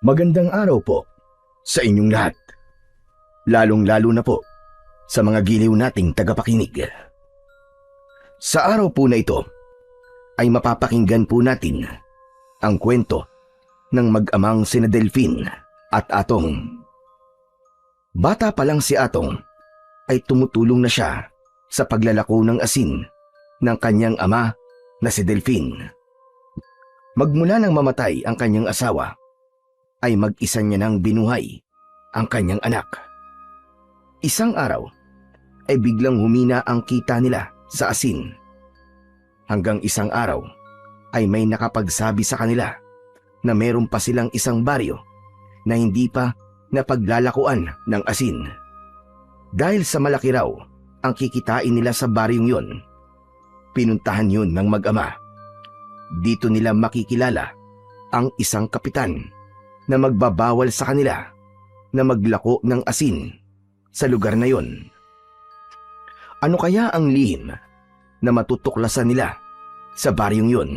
Magandang araw po sa inyong lahat, lalong-lalo na po sa mga giliw nating tagapakinig. Sa araw po na ito ay mapapakinggan po natin ang kwento ng mag-amang sina Delphine at Atong. Bata pa lang si Atong ay tumutulong na siya sa paglalako ng asin ng kanyang ama na si Delphine. Magmula nang mamatay ang kanyang asawa, ay mag-isa niya nang binuhay ang kanyang anak. Isang araw ay biglang humina ang kita nila sa asin. Hanggang isang araw ay may nakapagsabi sa kanila na meron pa silang isang baryo na hindi pa napaglalakuan ng asin. Dahil sa malaki raw ang kikitain nila sa baryong yon, pinuntahan yun ng mag-ama. Dito nila makikilala ang isang kapitan na magbabawal sa kanila na maglako ng asin sa lugar na yon. Ano kaya ang lihim na matutuklasan nila sa baryong yon?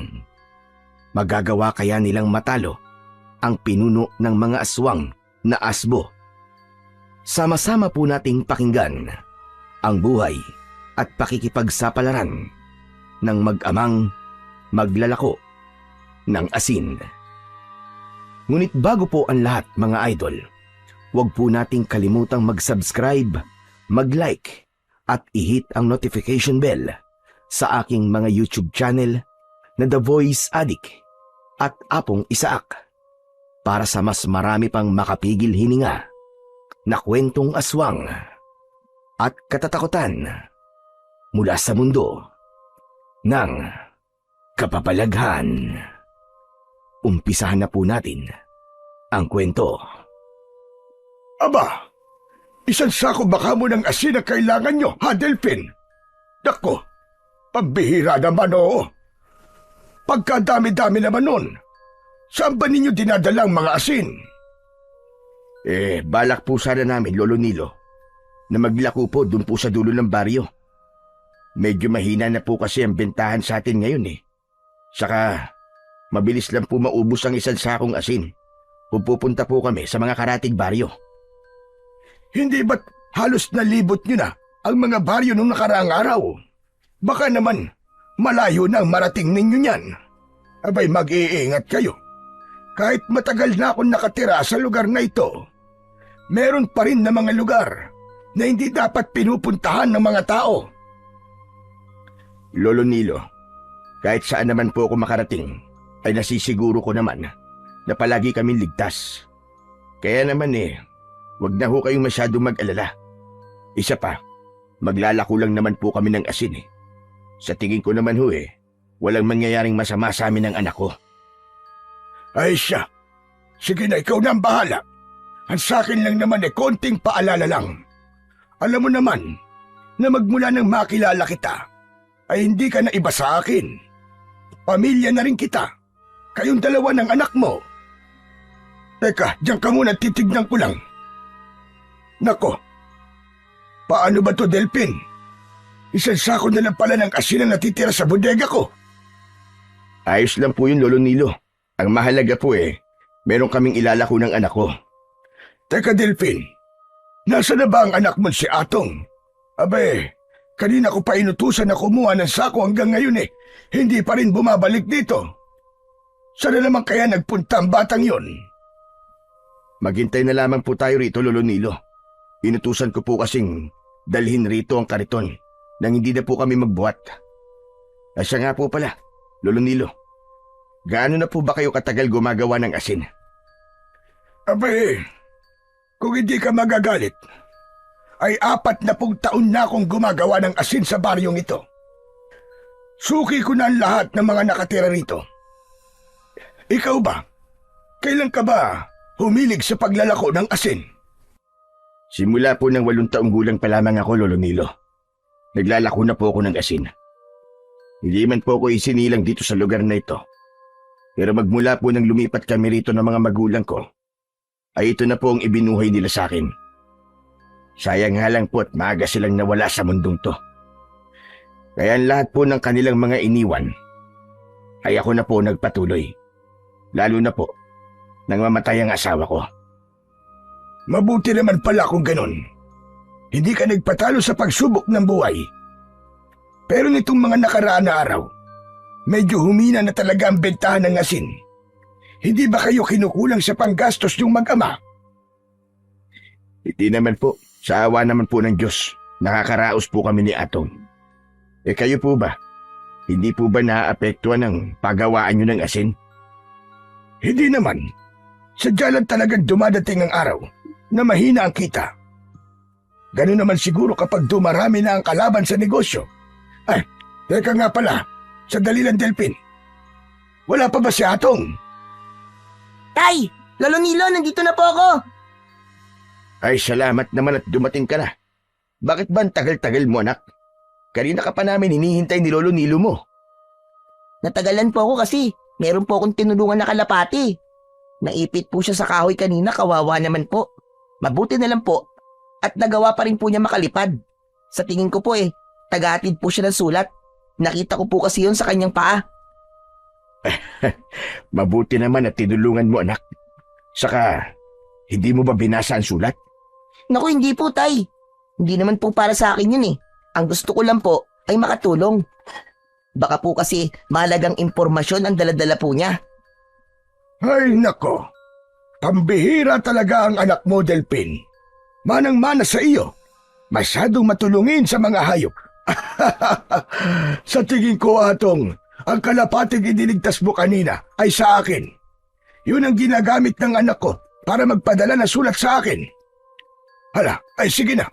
Magagawa kaya nilang matalo ang pinuno ng mga aswang na Asbo? Sama-sama po nating pakinggan ang buhay at pakikipagsapalaran ng mag-amang maglalako ng asin. Ngunit bago po ang lahat, mga idol, huwag po nating kalimutang mag-subscribe, mag-like at i-hit ang notification bell sa aking mga YouTube channel na The Voice Addict at Apong Isaak para sa mas marami pang makapigil hininga na kwentong aswang at katatakutan mula sa mundo ng kapabalaghan. Umpisahan na po natin ang kwento. Aba, isang sako baka mo ng asin na kailangan nyo, ha, Delphine? Dako, pambihira naman, oo. Pagkadami-dami naman nun, saan ba ninyo dinadalang mga asin? Balak po sana namin, Lolo Nilo, na maglako po dun po sa dulo ng baryo. Medyo mahina na po kasi ang bentahan sa atin ngayon eh. Saka, mabilis lang po maubos ang isang sakong asin. Pupunta po kami sa mga karatig baryo. Hindi ba't halos nalibot nyo na ang mga baryo nung nakaraang araw? Baka naman malayo na ang marating ninyo niyan. Abay, mag-iingat kayo. Kahit matagal na akong nakatira sa lugar na ito, meron pa rin na mga lugar na hindi dapat pinupuntahan ng mga tao. Lolo Nilo, kahit saan naman po ako makarating, ay nasisiguro ko naman na palagi kaming ligtas. Kaya naman wag na ho kayong masyadong mag-alala. Isa pa, maglalako lang naman po kami ng asin . Sa tingin ko naman ho walang mangyayaring masama sa amin ng anak ko. Ay siya, sige na, ikaw na ang bahala. Ang sakin lang naman konting paalala lang. Alam mo naman na magmula nang makilala kita, ay hindi ka na iba sa akin. Pamilya na rin kita. Kayong dalawa ng anak mo. Teka, diyan ka muna, titignan ko lang. Nako, paano ba to, Delphine? Isang sako na lang pala ng asin ang natitira sa bodega ko. Ayos lang po yun, Lolo Nilo. Ang mahalaga po meron kaming ilalako ng anak ko. Teka, Delphine, nasa na ba ang anak mo si Atong? Abe, kanina ko pa inutusan na kumuha ng sako hanggang ngayon hindi pa rin bumabalik dito. Saan na naman kaya nagpunta ang batang yon? Maghintay na lamang po tayo rito, Lolo Nilo. Inutusan ko po kasing dalhin rito ang kariton nang hindi na po kami magbuhat. Siya nga po pala, Lolo Nilo. Gaano na po ba kayo katagal gumagawa ng asin? Abe, kung hindi ka magagalit, ay 40 taon na akong gumagawa ng asin sa baryong ito. Suki ko na ang lahat ng mga nakatira rito. Ikaw ba? Kailan ka ba humilig sa paglalako ng asin? Simula po ng 8 taong gulang pa lamang ako, Lolo Nilo. Naglalako na po ako ng asin. Hindi man po ako isinilang dito sa lugar na ito. Pero magmula po nang lumipat kami rito ng mga magulang ko, ay ito na po ang ibinuhay nila sa akin. Sayang nga lang po at maaga silang nawala sa mundong to. Kaya ang lahat po ng kanilang mga iniwan, ay ako na po nagpatuloy. Lalo na po nang mamatay ang asawa ko. Mabuti naman pala kung ganon. Hindi ka nagpatalo sa pagsubok ng buhay. Pero nitong mga nakaraan na araw, medyo humina na talaga ang bentahan ng asin. Hindi ba kayo kinukulang sa panggastos yung mag-ama? Hindi naman po. Sa awa naman po ng Diyos, nakakaraos po kami ni Atong. Kayo po ba? Hindi po ba naaapektuhan ng pagawaan nyo ng asin? Hindi naman. Sadya lang talagang dumadating ang araw na mahina ang kita. Ganun naman siguro kapag dumarami na ang kalaban sa negosyo. Ay, teka nga pala, sandali lang Delphin. Wala pa ba si Atong? Tay! Lolo Nilo, nandito na po ako! Ay, salamat naman at dumating ka na. Bakit ba ang tagal-tagal mo, anak? Kanina ka pa namin hinihintay ni Lolo Nilo mo. Natagalan po ako kasi meron po akong tinulungan na kalapati. Naipit po siya sa kahoy kanina, kawawa naman po. Mabuti na lang po at nagawa pa rin po niya makalipad. Sa tingin ko po tagahatid po siya ng sulat. Nakita ko po kasi yun sa kanyang paa. Mabuti naman at tinulungan mo, anak. Saka, hindi mo ba binasa ang sulat? Naku, hindi po, tay. Hindi naman po para sa akin yun. Ang gusto ko lang po ay makatulong. Baka po kasi mahalagang impormasyon ang daladala po niya. Ay nako, pambihira talaga ang anak mo, Delphin. Manang-mana sa iyo. Masyadong matulungin sa mga hayop. Sa tingin ko, Atong, ang kalapating iniligtas mo kanina ay sa akin. Yun ang ginagamit ng anak ko para magpadala ng sulat sa akin. Hala, ay sige na.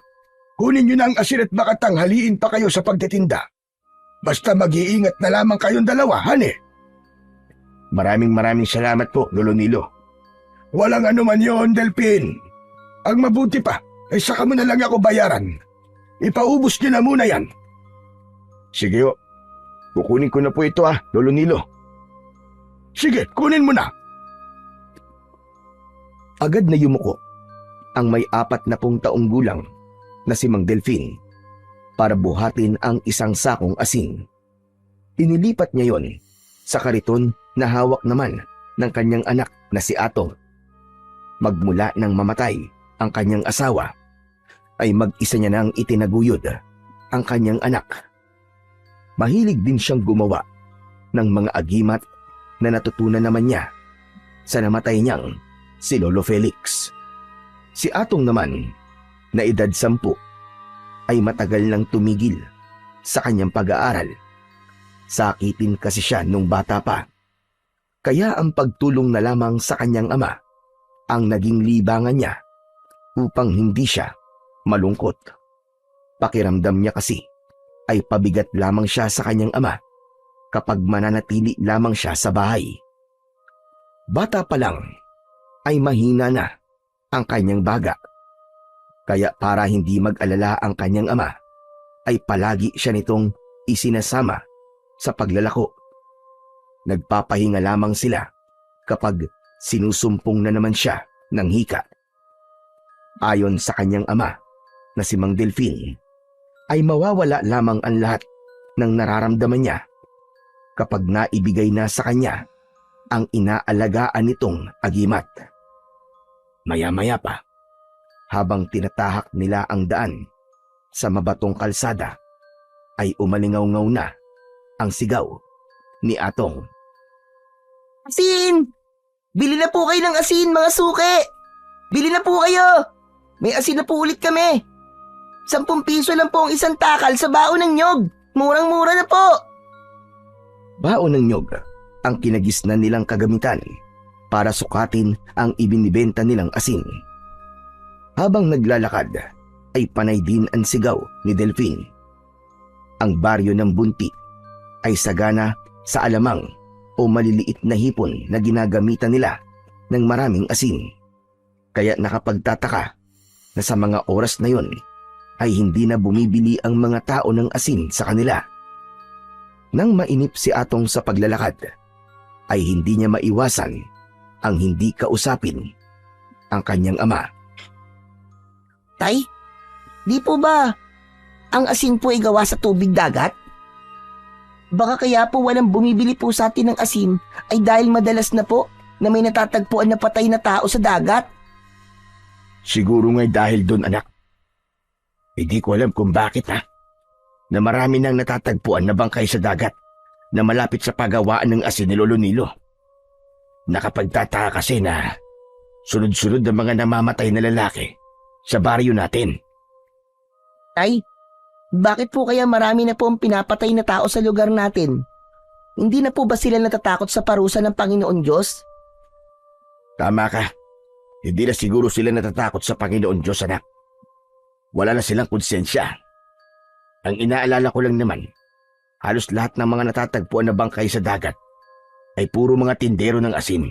Kunin nyo na ang asin at baka tanghaliin pa kayo sa pagtitinda. Basta mag-iingat na lamang kayong dalawa, hane. Maraming salamat po, Lolo Nilo. Walang anuman yon, Delphin. Ang mabuti pa, ay saka mo na lang ako bayaran. Ipaubos nyo na muna yan. Sige ho. Kukunin ko na po ito Lolo Nilo. Sige, kunin mo na. Agad na yumuko ang may 40 taong gulang na si Mang Delphin para buhatin ang isang sakong asin. Inilipat niya yon sa kariton na hawak naman ng kanyang anak na si Atong. Magmula nang mamatay ang kanyang asawa, ay mag-isa niya nang itinaguyod ang kanyang anak. Mahilig din siyang gumawa ng mga agimat na natutunan naman niya sa namatay niyang si Lolo Felix. Si Atong naman, na edad 10, ay matagal nang tumigil sa kanyang pag-aaral. Sakitin kasi siya nung bata pa. Kaya ang pagtulong na lamang sa kanyang ama ang naging libangan niya upang hindi siya malungkot. Pakiramdam niya kasi ay pabigat lamang siya sa kanyang ama kapag mananatili lamang siya sa bahay. Bata pa lang ay mahina na ang kanyang baga. Kaya para hindi mag-alala ang kanyang ama, ay palagi siya nitong isinasama sa paglalako. Nagpapahinga lamang sila kapag sinusumpong na naman siya ng hika. Ayon sa kanyang ama na si Mang Delphin, ay mawawala lamang ang lahat ng nararamdaman niya kapag naibigay na sa kanya ang inaalagaan nitong agimat. Maya-maya pa, habang tinatahak nila ang daan sa mabatong kalsada, ay umalingaw-ngaw na ang sigaw ni Atong. Asin! Bili na po kayo ng asin, mga suki! Bili na po kayo! May asin na po ulit kami! 10 piso lang po ang isang takal sa baon ng nyog! Murang-mura na po! Baon ng nyog ang kinagisnan nilang kagamitan para sukatin ang ibinibenta nilang asin. Habang naglalakad, ay panay din ang sigaw ni Delphin. Ang baryo ng Bunti ay sagana sa alamang o maliliit na hipon na ginagamitan nila ng maraming asin. Kaya nakapagtataka na sa mga oras na yon ay hindi na bumibili ang mga tao ng asin sa kanila. Nang mainip si Atong sa paglalakad, ay hindi niya maiwasan ang hindi kausapin ang kanyang ama. Tay, di po ba ang asin po ay gawa sa tubig dagat? Baka kaya po walang bumibili po sa atin ng asin ay dahil madalas na po na may natatagpuan na patay na tao sa dagat. Siguro nga'y dahil doon, anak. Hindi ko alam kung bakit, ha? Na marami nang natatagpuan na bangkay sa dagat na malapit sa pagawaan ng asin ni Lolo Nilo. Nakapagtataka kasi na sunod-sunod ang mga namamatay na lalaki sa baryo natin. Tay, bakit po kaya marami na po ang pinapatay na tao sa lugar natin? Hindi na po ba sila natatakot sa parusa ng Panginoon Diyos? Tama ka. Hindi na siguro sila natatakot sa Panginoon Diyos, anak. Wala na silang konsensya. Ang inaalala ko lang naman, halos lahat ng mga natatagpuan na bangkay sa dagat ay puro mga tindero ng asin.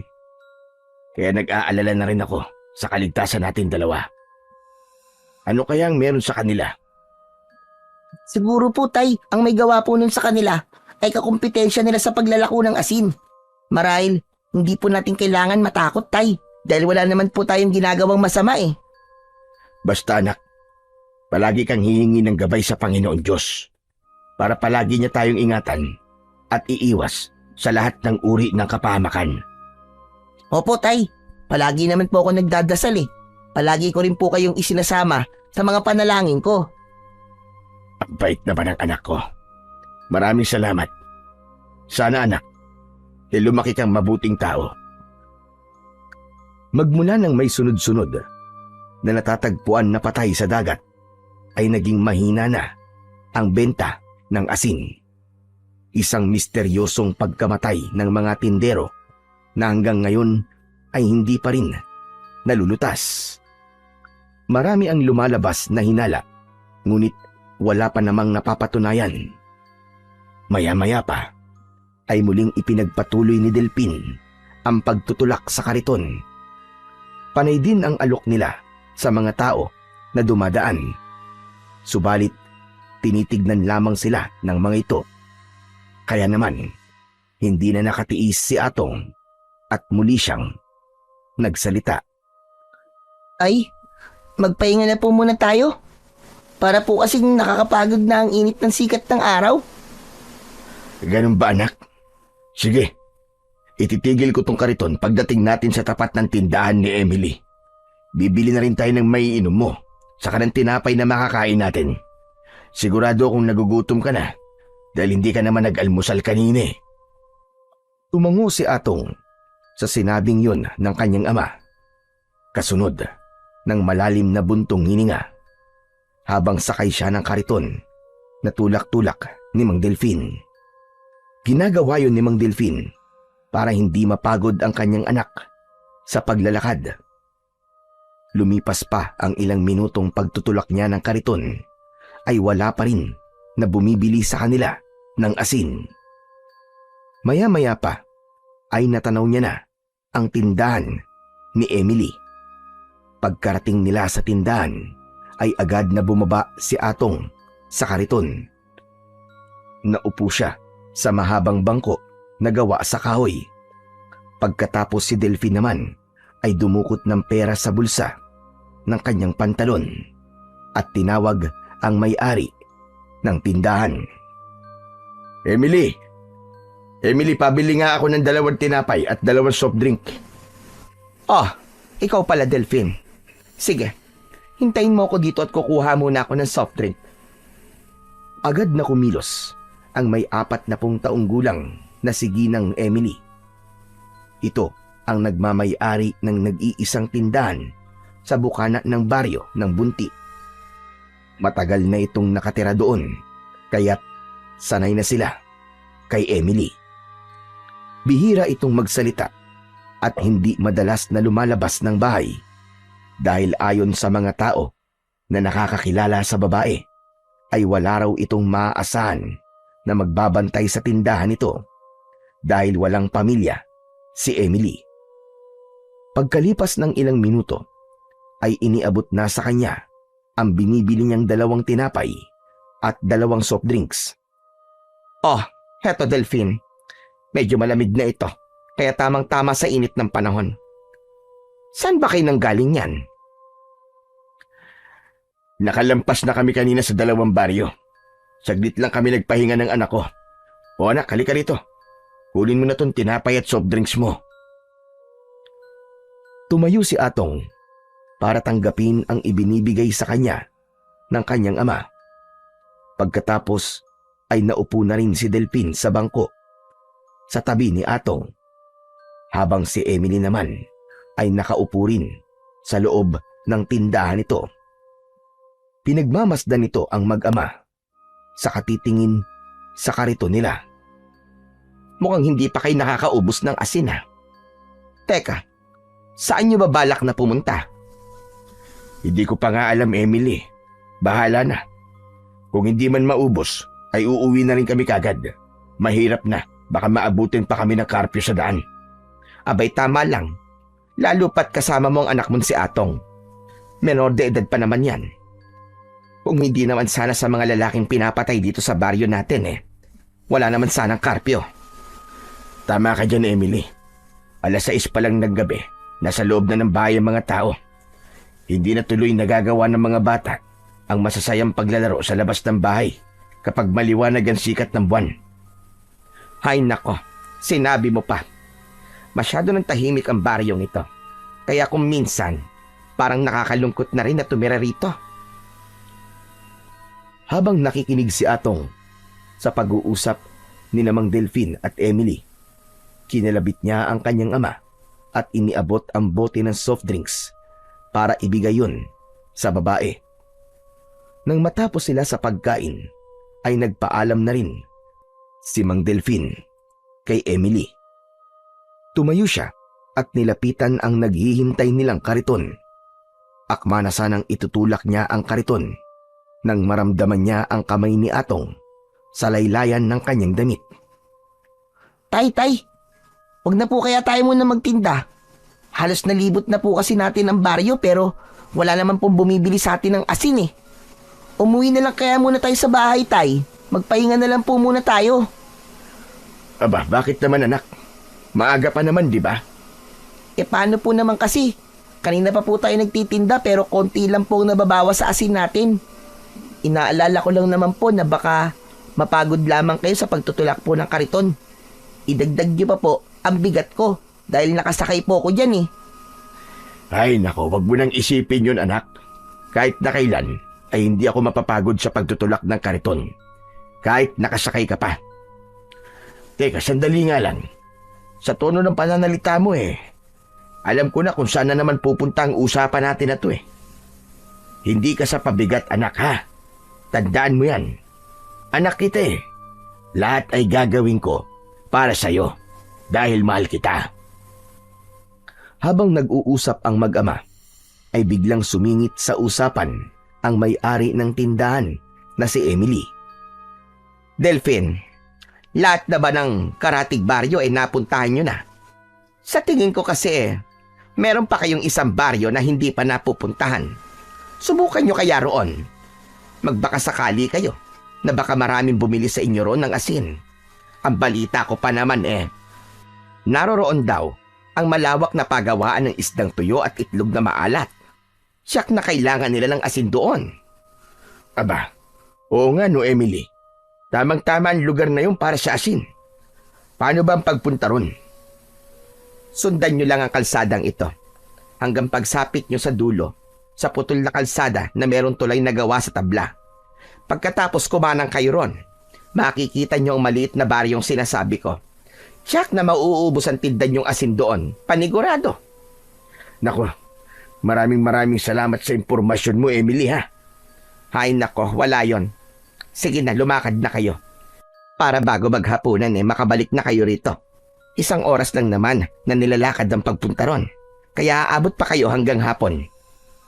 Kaya nag-aalala na rin ako sa kaligtasan natin dalawa. Ano kayang meron sa kanila? Siguro po, Tay, ang may gawa po nun sa kanila ay kakumpetensya nila sa paglalako ng asin. Marahil, hindi po natin kailangan matakot, Tay, dahil wala naman po tayong ginagawang masama eh. Basta anak, palagi kang hihingi ng gabay sa Panginoon Diyos para palagi niya tayong ingatan at iiwas sa lahat ng uri ng kapahamakan. Opo, Tay, palagi naman po ako nagdadasal eh. Palagi ko rin po kayong isinasama sa mga panalangin ko. Ang bait naman ng anak ko. Maraming salamat. Sana anak, lumaki kang mabuting tao. Magmula nang may sunod-sunod na natatagpuan na patay sa dagat, ay naging mahina na ang benta ng asin. Isang misteryosong pagkamatay ng mga tindero na hanggang ngayon ay hindi pa rin nalulutas. Marami ang lumalabas na hinala, ngunit wala pa namang napapatunayan. Maya-maya pa ay muling ipinagpatuloy ni Delphin ang pagtutulak sa kariton. Panay din ang alok nila sa mga tao na dumadaan. Subalit, tinitignan lamang sila ng mga ito. Kaya naman, hindi na nakatiis si Atong at muli siyang nagsalita. Ay, magpahinga na po muna tayo. Para po kasing nakakapagod na ang init ng sikat ng araw. Ganun ba anak? Sige, ititigil ko tong kariton pagdating natin sa tapat ng tindahan ni Emily. Bibili na rin tayo ng maiinom mo, saka ng tinapay na makakain natin. Sigurado akong nagugutom ka na dahil hindi ka naman nag-almusal kanina eh. Tumango si Atong sa sinabing yun ng kanyang ama. Kasunod ng malalim na buntong hininga habang sakay siya ng kariton na tulak-tulak ni Mang Delphin. Ginagawa yun ni Mang Delphin para hindi mapagod ang kanyang anak sa paglalakad. Lumipas pa ang ilang minutong pagtutulak niya ng kariton ay wala pa rin na bumibili sa kanila ng asin. Maya-maya pa ay natanaw niya na ang tindahan ni Emily. Pagkarating nila sa tindahan ay agad na bumaba si Atong sa kariton. Naupo siya sa mahabang bangko na gawa sa kahoy. Pagkatapos si Delphin naman ay dumukot ng pera sa bulsa ng kanyang pantalon at tinawag ang may-ari ng tindahan. Emily! Emily, pabili nga ako ng 2 tinapay at 2 soft drink. Ikaw pala, Delphin. Sige, hintayin mo ako dito at kukuha muna ako ng soft drink. Agad na kumilos ang may 40 taong gulang na si Ginang Emily. Ito ang nagmamay-ari ng nag-iisang tindahan sa bukana ng baryo ng Bunti. Matagal na itong nakatira doon, kaya't sanay na sila kay Emily. Bihira itong magsalita at hindi madalas na lumalabas ng bahay dahil ayon sa mga tao na nakakakilala sa babae ay wala raw itong maaasahan na magbabantay sa tindahan nito dahil walang pamilya si Emily. Pagkalipas ng ilang minuto ay iniabot na sa kanya ang binibili niyang 2 tinapay at 2 soft drinks. Heto, Delphin. Medyo malamig na ito, kaya tamang-tama sa init ng panahon. Saan ba kayo nanggaling yan? Nakalampas na kami kanina sa 2 baryo. Saglit lang kami nagpahinga ng anak ko. O anak, halika rito. Kunin mo na tong tinapay at soft drinks mo. Tumayo si Atong para tanggapin ang ibinibigay sa kanya ng kanyang ama. Pagkatapos ay naupo na rin si Delphine sa bangko sa tabi ni Atong, habang si Emily naman ay nakaupo rin sa loob ng tindahan nito. Pinagmamasdan nito ang mag-ama sa katitingin sa kariton nila. Mukhang hindi pa kayo nakakaubos ng asin ha. Teka, saan niyo ba balak na pumunta? Hindi ko pa nga alam, Emily. Bahala na. Kung hindi man maubos, ay uuwi na rin kami kagad. Mahirap na. Baka maabutin pa kami ng karpyo sa daan. Abay tama lang. Lalo pat kasama mo ang anak mo si Atong. Menor de edad pa naman yan. Kung hindi naman sana sa mga lalaking pinapatay dito sa baryo natin wala naman sanang karpyo. Tama ka dyan, Emily. 6:00 pa lang ng gabi. Nasa loob na ng bahay ang mga tao. Hindi na tuloy nagagawa ng mga bata ang masasayang paglalaro sa labas ng bahay kapag maliwanag ang sikat ng buwan. Hay nako, sinabi mo pa. Masyado ng tahimik ang baryong ito. Kaya kung minsan, parang nakakalungkot na rin na tumira rito. Habang nakikinig si Atong sa pag-uusap ni Namang Delphine at Emily, kinalabit niya ang kanyang ama at iniabot ang bote ng soft drinks para ibigay yun sa babae. Nang matapos sila sa pagkain, ay nagpaalam na rin si Mang Delphine kay Emily. Tumayo siya at nilapitan ang naghihintay nilang kariton. Akma na sanang itutulak niya ang kariton nang maramdaman niya ang kamay ni Atong sa laylayan ng kanyang damit. Tay, wag na po kaya tayo muna magtinda. Halos nalibot na po kasi natin ang baryo pero wala naman pong bumibili sa atin ng asin Umuwi na lang kaya muna tayo sa bahay, tay. Magpahinga na lang po muna tayo. Aba, bakit naman anak? Maaga pa naman, di ba? Paano po naman kasi? Kanina pa po tayo nagtitinda pero konti lang po ang nababawas sa asin natin. Inaalala ko lang naman po na baka mapagod lamang kayo sa pagtutulak po ng kariton. Idagdag niyo pa po ang bigat ko dahil nakasakay po ako dyan Ay nako, wag mo nang isipin yun anak. Kahit na kailan ay hindi ako mapapagod sa pagtutulak ng kariton. Kahit nakasakay ka pa. Teka, sandali nga lang. Sa tono ng pananalita mo alam ko na kung saan na naman pupunta ang usapan natin na to Hindi ka sa pabigat anak ha. Tandaan mo yan. Anak kita Lahat ay gagawin ko para sa'yo dahil mahal kita. Habang nag-uusap ang mag-ama, ay biglang sumingit sa usapan ang may-ari ng tindahan na si Emily. Delphine, lahat na ba ng karatig baryo ay napuntahan nyo na? Sa tingin ko kasi meron pa kayong isang baryo na hindi pa napupuntahan. Subukan nyo kaya roon. Magbaka sakali kayo na baka maraming bumili sa inyo roon ng asin. Ang balita ko pa naman naroroon daw ang malawak na pagawaan ng isdang tuyo at itlog na maalat. Siyak na kailangan nila ng asin doon. Aba, oo nga no Emily. Tamang-tama ang lugar na yun para sa asin. Paano ba ang pagpunta ron? Sundan nyo lang ang kalsadang ito. Hanggang pagsapit nyo sa dulo, sa putol na kalsada na merong tulay na gawa sa tabla. Pagkatapos kumanang kayo ron, makikita nyo ang maliit na baryong sinasabi ko. Tiyak na mauubos ang tindan yung asin doon. Panigurado. Nako, maraming salamat sa impormasyon mo, Emily ha. Hay nako, wala yon. Sige na, lumakad na kayo. Para bago maghapunan makabalik na kayo rito. 1 oras lang naman na nilalakad ang pagpunta ron. Kaya aabot pa kayo hanggang hapon.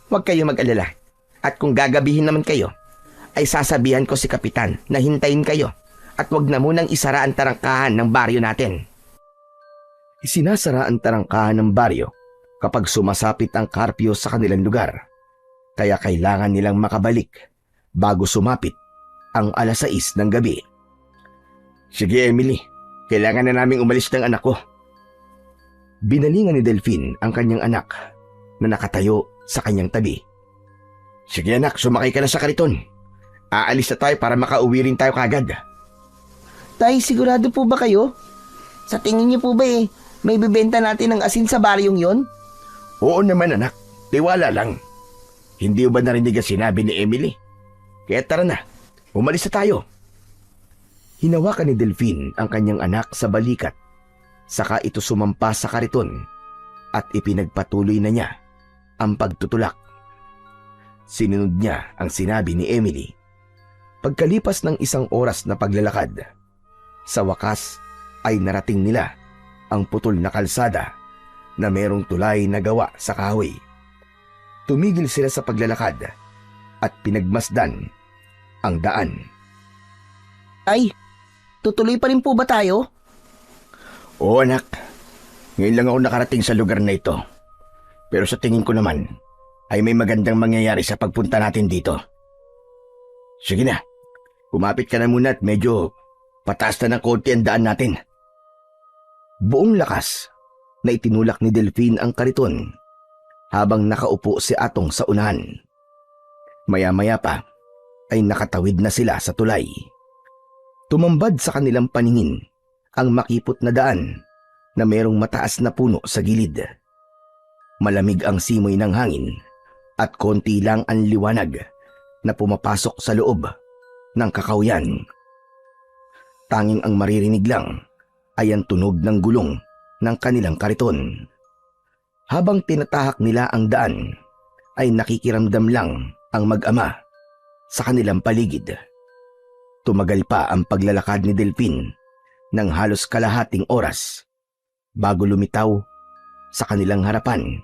Huwag kayo mag-alala. At kung gagabihin naman kayo, ay sasabihan ko si Kapitan na hintayin kayo at huwag na munang isara ang tarangkahan ng baryo natin. Isinasara ang tarangkahan ng baryo kapag sumasapit ang karpyo sa kanilang lugar. Kaya kailangan nilang makabalik bago sumapit ang 6:00 ng gabi. Sige Emily, kailangan na naming umalis ng anak ko. Binalingan ni Delphine ang kanyang anak na nakatayo sa kanyang tabi. Sige anak, sumakay ka na sa kariton. Aalis na tayo para makauwi rin tayo kagad. Tay, sigurado po ba kayo? Sa tingin niyo po ba may bibenta natin ng asin sa baryong yon? Oo naman anak, tiwala lang. Hindi ba narinig ang sinabi ni Emily? Kaya tara na, umalis na tayo. Hinawakan ni Delphine ang kanyang anak sa balikat, saka ito sumampa sa kariton at ipinagpatuloy na niya ang pagtutulak. Sinunod niya ang sinabi ni Emily. Pagkalipas ng 1 oras na paglalakad, sa wakas ay narating nila ang putol na kalsada na merong tulay na gawa sa kahoy. Tumigil sila sa paglalakad at pinagmasdan ang daan. Tay, tutuloy pa rin po ba tayo? Oo anak, ngayon lang ako nakarating sa lugar na ito. Pero sa tingin ko naman, ay may magandang mangyayari sa pagpunta natin dito. Sige na, kumapit ka na muna at medyo pataas na ng konti ang daan natin. Buong lakas na itinulak ni Delphine ang kariton habang nakaupo si Atong sa unahan. Maya-maya pa ay nakatawid na sila sa tulay. Tumambad sa kanilang paningin ang makipot na daan na merong mataas na puno sa gilid. Malamig ang simoy ng hangin at konti lang ang liwanag na pumapasok sa loob ng kakawyan. Tanging ang maririnig lang ay ang tunog ng gulong ng kanilang kariton. Habang tinatahak nila ang daan, ay nakikiramdam lang ang mag-ama sa kanilang paligid. Tumagal pa ang paglalakad ni Delphine ng halos kalahating oras bago lumitaw sa kanilang harapan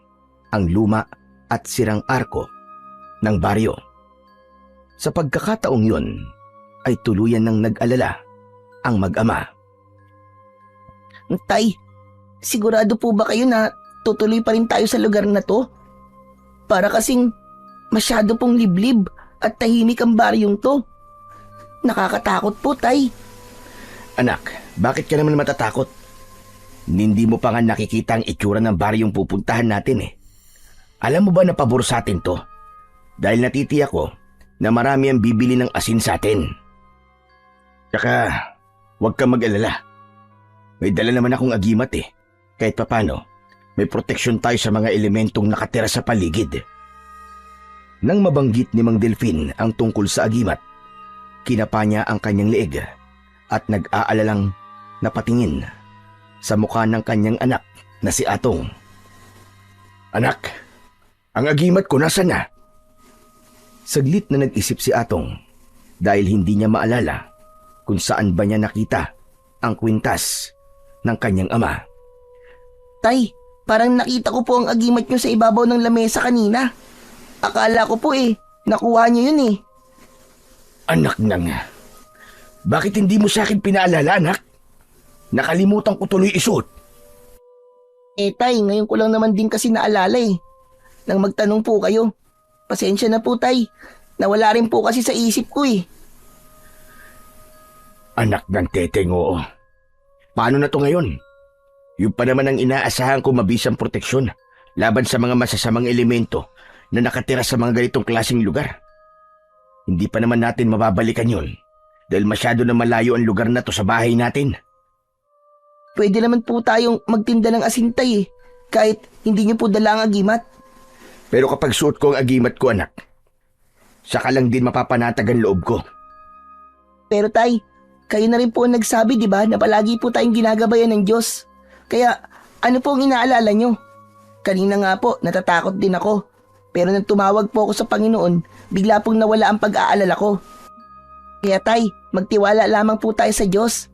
ang luma at sirang arko ng baryo. Sa pagkakataong yun, ay tuluyan ng nag-alala ang mag-ama. Tay, sigurado po ba kayo na tutuloy pa rin tayo sa lugar na to? Para kasing masyado pong liblib at tahimik ang baryong to. Nakakatakot po, Tay. Anak, bakit ka naman matatakot? Hindi mo pa nga nakikita ang itsura ng baryong pupuntahan natin eh. Alam mo ba na pabor sa atin to? Dahil natitiyak ko na marami ang bibili ng asin sa atin. Tsaka, huwag kang mag-alala. May dala naman akong agimat eh. Kahit papano, may proteksyon tayo sa mga elementong nakatira sa paligid. Nang mabanggit ni Mang Delphine ang tungkol sa agimat, kinapa niya ang kanyang leeg at nag-aalalang napatingin sa mukha ng kanyang anak na si Atong. Anak, ang agimat ko nasa na? Saglit na nag-isip si Atong dahil hindi niya maalala kung saan ba niya nakita ang kwintas ng kanyang ama. Tay, parang nakita ko po ang agimat nyo sa ibabaw ng lamesa kanina. Akala ko po nakuha nyo yun eh. Anak na nga. Bakit hindi mo sa akin pinaalala, anak? Nakalimutan ko tuloy isuot. Tay, ngayon ko lang naman din kasi naalala eh. Nang magtanong po kayo. Pasensya na po, Tay. Nawala rin po kasi sa isip ko eh. Anak ng teteng, oo. Paano na to ngayon? Yung pa naman ang inaasahan ko mabisang proteksyon laban sa mga masasamang elemento na nakatira sa mga ganitong klaseng lugar. Hindi pa naman natin mababalikan yun dahil masyado na malayo ang lugar na to sa bahay natin. Pwede naman po tayong magtinda ng asin, Tay eh. Kahit hindi niyo po dala ang agimat. Pero kapag suot ko ang agimat ko, anak, saka lang din mapapanatag ang loob ko. Pero Tay, kayo na rin po ang nagsabi, di ba, na palagi po tayong ginagabayan ng Diyos. Kaya, ano po ang inaalala nyo? Kanina nga po, natatakot din ako. Pero nang tumawag po ako sa Panginoon, bigla pong nawala ang pag-aalala ko. Kaya Tay, magtiwala lamang po tayo sa Diyos.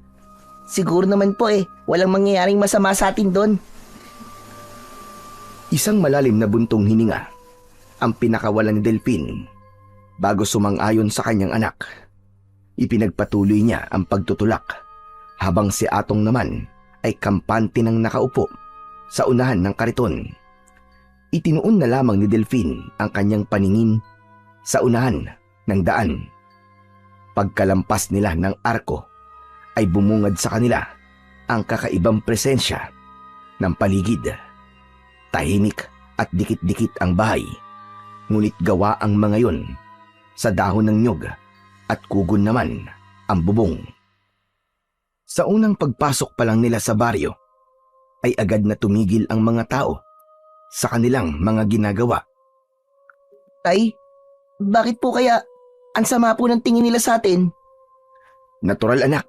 Siguro naman po walang mangyayaring masama sa atin doon. Isang malalim na buntong hininga ang pinakawalan ni Delphine bago sumang-ayon sa kanyang anak. Ipinagpatuloy niya ang pagtutulak habang si Atong naman ay kampante nang nakaupo sa unahan ng kariton. Itinuon na lamang ni Delphine ang kanyang paningin sa unahan ng daan. Pagkalampas nila ng arko ay bumungad sa kanila ang kakaibang presensya ng paligid. Tahimik at dikit-dikit ang bahay, ngunit gawa ang mga yon sa dahon ng nyog at kugon naman ang bubong. Sa unang pagpasok pa lang nila sa baryo, ay agad na tumigil ang mga tao sa kanilang mga ginagawa. Tay, bakit po kaya ang sama po ng tingin nila sa atin? Natural anak,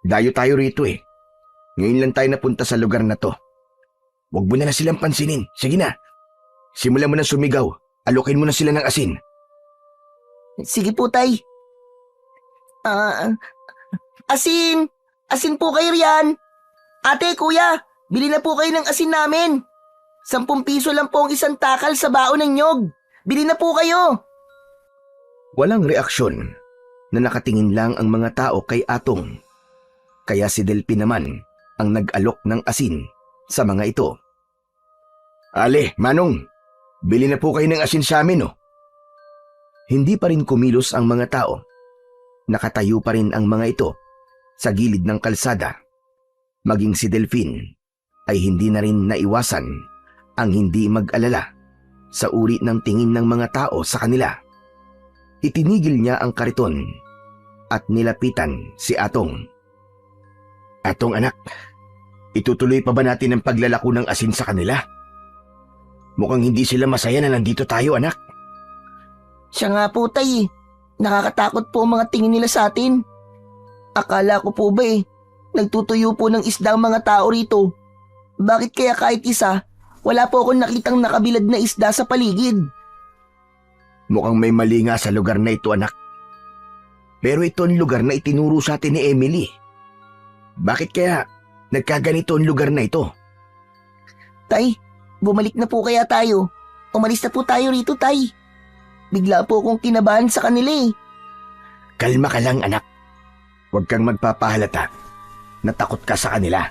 dayo tayo rito eh. Ngayon lang tayo napunta sa lugar na to. Huwag mo na silang pansinin. Sige na. Simulan mo na sumigaw. Alokin mo na sila ng asin. Sige po, Tay. Asin! Asin po kayo riyan! Ate, kuya, bili na po kayo ng asin namin. 10 piso lang po ang isang takal sa baon ng nyog. Bili na po kayo. Walang reaksyon na nakatingin lang ang mga tao kay Atong. Kaya si Delphi naman ang nag-alok ng asin sa mga ito. Ale, Manong, bili na po kayo ng asin sa amin, oh. Hindi pa rin kumilos ang mga tao. Nakatayo pa rin ang mga ito sa gilid ng kalsada. Maging si Delphine ay hindi na rin naiwasan ang hindi mag-alala sa uri ng tingin ng mga tao sa kanila. Itinigil niya ang kariton at nilapitan si Atong. Atong anak, itutuloy pa ba natin ang paglalako ng asin sa kanila? Mukhang hindi sila masaya na nandito tayo, anak. Siya nga po, Tay. Nakakatakot po ang mga tingin nila sa atin. Akala ko po ba nagtutuyo po ng isda ang mga tao rito. Bakit kaya kahit isa, wala po akong nakitang nakabilad na isda sa paligid? Mukhang may mali nga sa lugar na ito, anak. Pero ito ang lugar na itinuro sa atin ni Emily. Bakit kaya nagkaganito ang lugar na ito? Tay, bumalik na po kaya tayo. Umalis na po tayo rito, Tay. Bigla po akong kinabahan sa kanila eh. Kalma ka lang, anak. Huwag kang magpapahalata. Natakot ka sa kanila.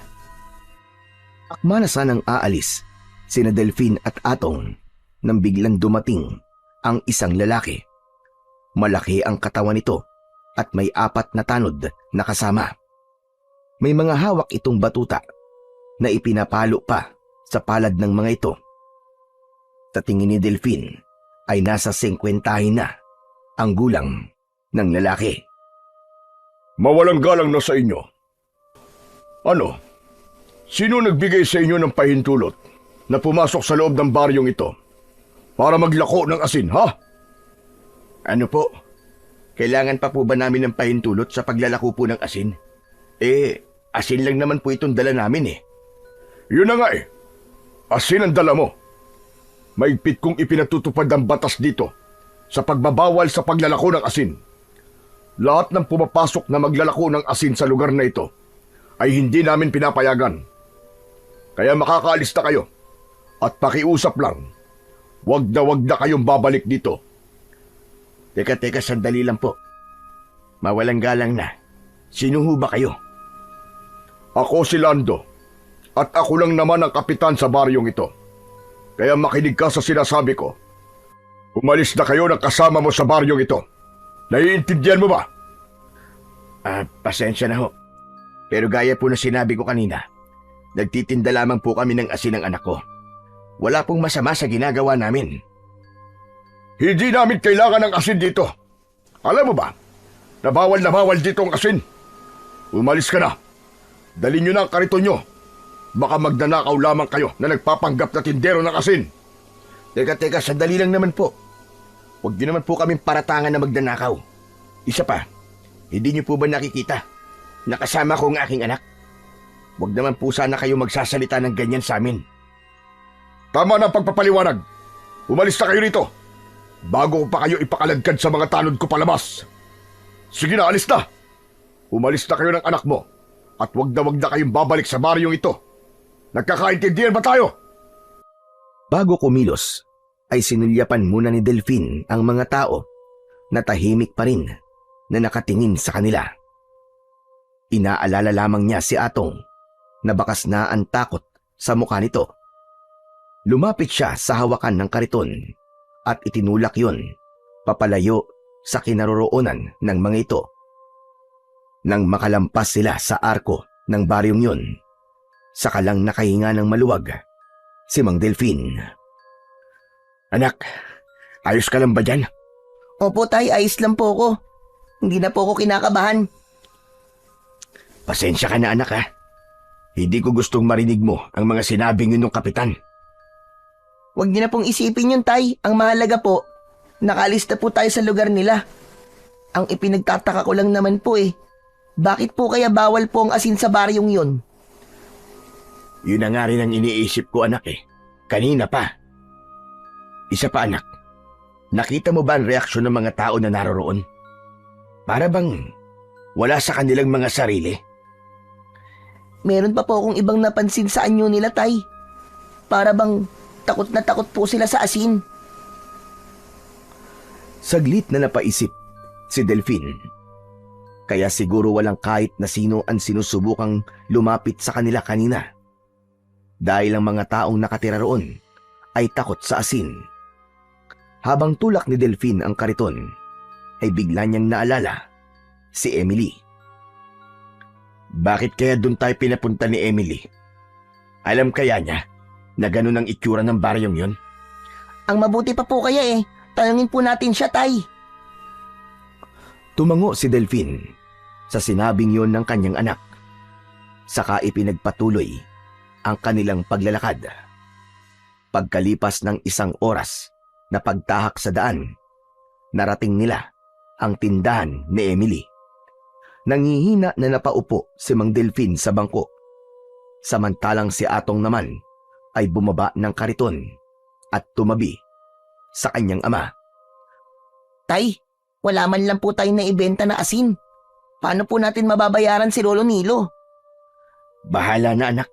Akma na sanang aalis sina Delphine at Atong nang biglang dumating ang isang lalaki. Malaki ang katawan nito at may 4 na tanod na kasama. May mga hawak itong batuta na ipinapalo pa sa palad ng mga ito. Sa tingin ni Delphine ay nasa 50 na ang gulang ng lalaki. Mawalang galang na sa inyo. Ano? Sino nagbigay sa inyo ng pahintulot na pumasok sa loob ng baryong ito para maglako ng asin, ha? Ano po? Kailangan pa po ba namin ng pahintulot sa paglalako po ng asin? Asin lang naman po itong dala namin eh. Yun na nga eh. Asin ang dala mo. Maigpit kong ipinatutupad ang batas dito sa pagbabawal sa paglalako ng asin. Lahat ng pumapasok na maglalako ng asin sa lugar na ito ay hindi namin pinapayagan. Kaya makakaalis na kayo at pakiusap lang. Wag na kayong babalik dito. Teka, sandali lang po. Mawalang galang na. Sino ho ba kayo? Ako si Lando at ako lang naman ang kapitan sa baryong ito. Kaya makinig ka sa sinasabi ko. Umalis na kayo ng kasama mo sa baryong ito. Naiintindihan mo ba? Pasensya na ho. Pero gaya po na sinabi ko kanina, nagtitinda lamang po kami ng asin ng anak ko. Wala pong masama sa ginagawa namin. Hindi namin kailangan ng asin dito. Alam mo ba, na bawal dito ang asin. Umalis ka na. Dalhin nyo na ang kariton nyo. Baka magnanakaw lamang kayo na nagpapanggap na tindero ng asin. Teka, sandali lang naman po. Huwag nyo naman po kaming paratangan na magnanakaw. Isa pa, hindi nyo po ba nakikita? Nakasama ko ang aking anak. Huwag naman po sana kayo magsasalita ng ganyan sa amin. Tama na ang pagpapaliwanag. Umalis na kayo rito. Bago ko pa kayo ipakaladkad sa mga tanod ko palabas. Sige na, alis na. Umalis na kayo ng anak mo. At wag na kayong babalik sa baryong ito. Nagkakaintindihan ba tayo? Bago kumilos, ay sinulyapan muna ni Delphine ang mga tao na tahimik pa rin na nakatingin sa kanila. Inaalala lamang niya si Atong na bakas na ang takot sa mukha nito. Lumapit siya sa hawakan ng kariton at itinulak yon papalayo sa kinaroroonan ng mga ito. Nang makalampas sila sa arko ng baryong yon, saka lang nakahinga ng maluwag si Mang Delphine. Anak, ayos ka lang ba dyan? Opo, Tay, ayos lang po ako. Hindi na po ako kinakabahan. Pasensya ka na, anak, ha? Hindi ko gustong marinig mo ang mga sinabing yun ng kapitan. Huwag niyo na pong isipin yun, Tay. Ang mahalaga po, nakalista po tayo sa lugar nila. Ang ipinagtataka ko lang naman po bakit po kaya bawal po ang asin sa baryong yun? Yun na nga rin ang iniisip ko, anak Kanina pa. Isa pa, anak. Nakita mo ba ang reaksyon ng mga tao na naroroon? Para bang wala sa kanilang mga sarili? Meron pa po akong ibang napansin sa anyo nila, Tay. Para bang takot na takot po sila sa asin. Saglit na napaisip si Delphine. Kaya siguro walang kahit na sino ang sinusubukang lumapit sa kanila kanina. Dahil ang mga taong nakatira roon ay takot sa asin. Habang tulak ni Delphine ang kariton, ay bigla niyang naalala si Emily. Bakit kaya doon tayo pinapunta ni Emily? Alam kaya niya na ganun ang itsura ng baryong yon? Ang mabuti pa po kaya tanungin po natin siya, Tay. Tumango si Delphine sa sinabing yon ng kanyang anak. Saka ipinagpatuloy ang kanilang paglalakad. Pagkalipas ng 1 oras na pagtahak sa daan, narating nila ang tindahan ni Emily. Nangihina na napaupo si Mang Delphine sa bangko. Samantalang si Atong naman ay bumaba ng kariton at tumabi sa kanyang ama. Tay, wala man lang po tayong naibenta na asin. Paano po natin mababayaran si Lolo Nilo? Bahala na, anak.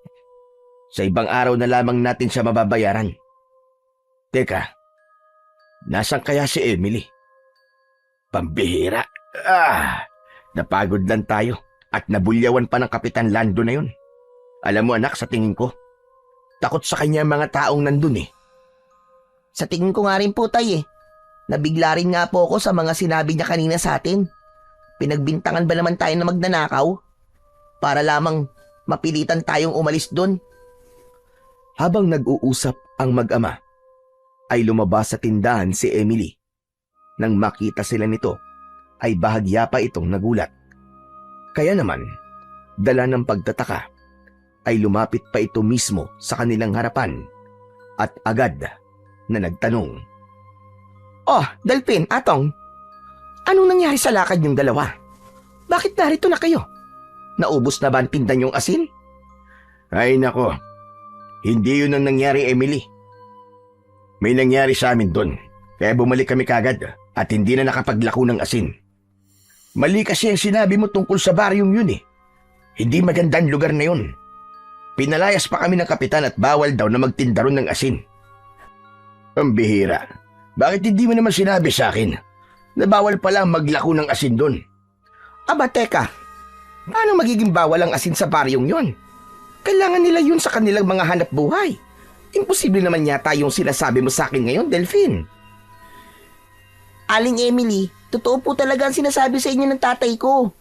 Sa ibang araw na lamang natin siya mababayaran. Teka, nasan kaya si Emily? Pambihira. Napagod lang tayo at nabulyawan pa ng Kapitan Lando na yun. Alam mo, anak, sa tingin ko, takot sa kanya ang mga taong nandun Sa tingin ko nga rin po, Tay Nabigla rin nga po ako sa mga sinabi niya kanina sa atin. Pinagbintangan ba naman tayo na magnanakaw? Para lamang mapilitan tayong umalis doon. Habang nag-uusap ang mag-ama, ay lumabas sa tindahan si Emily. Nang makita sila nito, ay bahagya pa itong nagulat. Kaya naman, dala ng pagtataka, ay lumapit pa ito mismo sa kanilang harapan at agad na nagtanong. Oh, Delphine, Atong, anong nangyari sa lakad niyong dalawa? Bakit narito na kayo? Naubos na ba ang tinda niyong asin? Ay nako, hindi yun ang nangyari, Emily. May nangyari sa amin doon, kaya bumalik kami kagad at hindi na nakapaglako ng asin. Mali kasi ang sinabi mo tungkol sa baryong yun Hindi magandang lugar na yun. Pinalayas pa kami ng kapitan at bawal daw na magtinda ron ng asin. Ang bihira. Bakit hindi mo naman sinabi sa akin na bawal pala maglako ng asin doon? Aba, teka. Paano magiging bawal ang asin sa baryong yon? Kailangan nila yun sa kanilang mga hanap buhay. Imposible naman yata yung sinasabi mo sa akin ngayon, Delphine. Aling Emily, totoo po talaga ang sinasabi sa inyo ng tatay ko.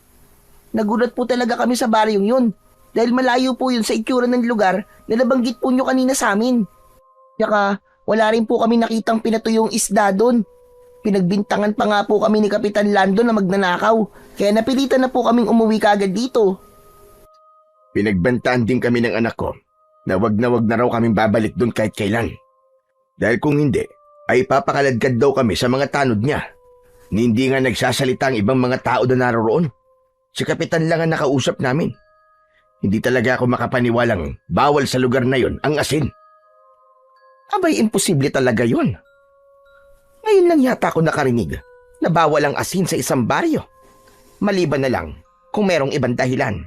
Nagulat po talaga kami sa baryong yun dahil malayo po yun sa itsura ng lugar na nabanggit po nyo kanina sa amin. Tsaka wala rin po kami nakitang pinatuyong isda doon. Pinagbintangan pa nga po kami ni Kapitan Lando na magnanakaw kaya napilitan na po kaming umuwi kagad dito. Pinagbantaan din kami ng anak ko na wag na raw kaming babalik doon kahit kailan. Dahil kung hindi, ay papakaladkad daw kami sa mga tanod niya. Hindi nga nagsasalita ang ibang mga tao na naroroon. Si Kapitan lang ang nakausap namin. Hindi talaga ako makapaniwalang bawal sa lugar na yon ang asin. Abay, imposible talaga yun. Ngayon lang yata ako nakarinig na bawal ang asin sa isang baryo. Maliban na lang kung merong ibang dahilan.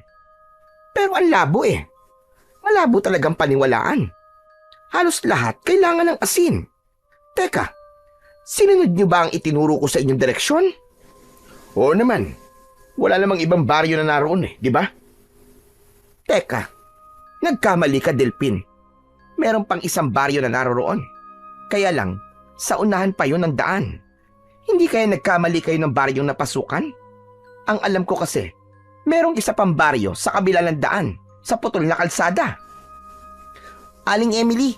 Pero ang labo Malabo talagang paniwalaan. Halos lahat kailangan ng asin. Teka, sinunod niyo ba ang itinuro ko sa inyong direksyon? Oo naman. Wala namang ibang baryo na naroon di ba? Teka, nagkamali ka, Delphine. Meron pang isang baryo na naroroon. Kaya lang, sa unahan pa yun ng daan. Hindi kaya nagkamali kayo ng baryong napasukan? Ang alam ko kasi, merong isa pang baryo sa kabila ng daan, sa putol na kalsada. Aling Emily,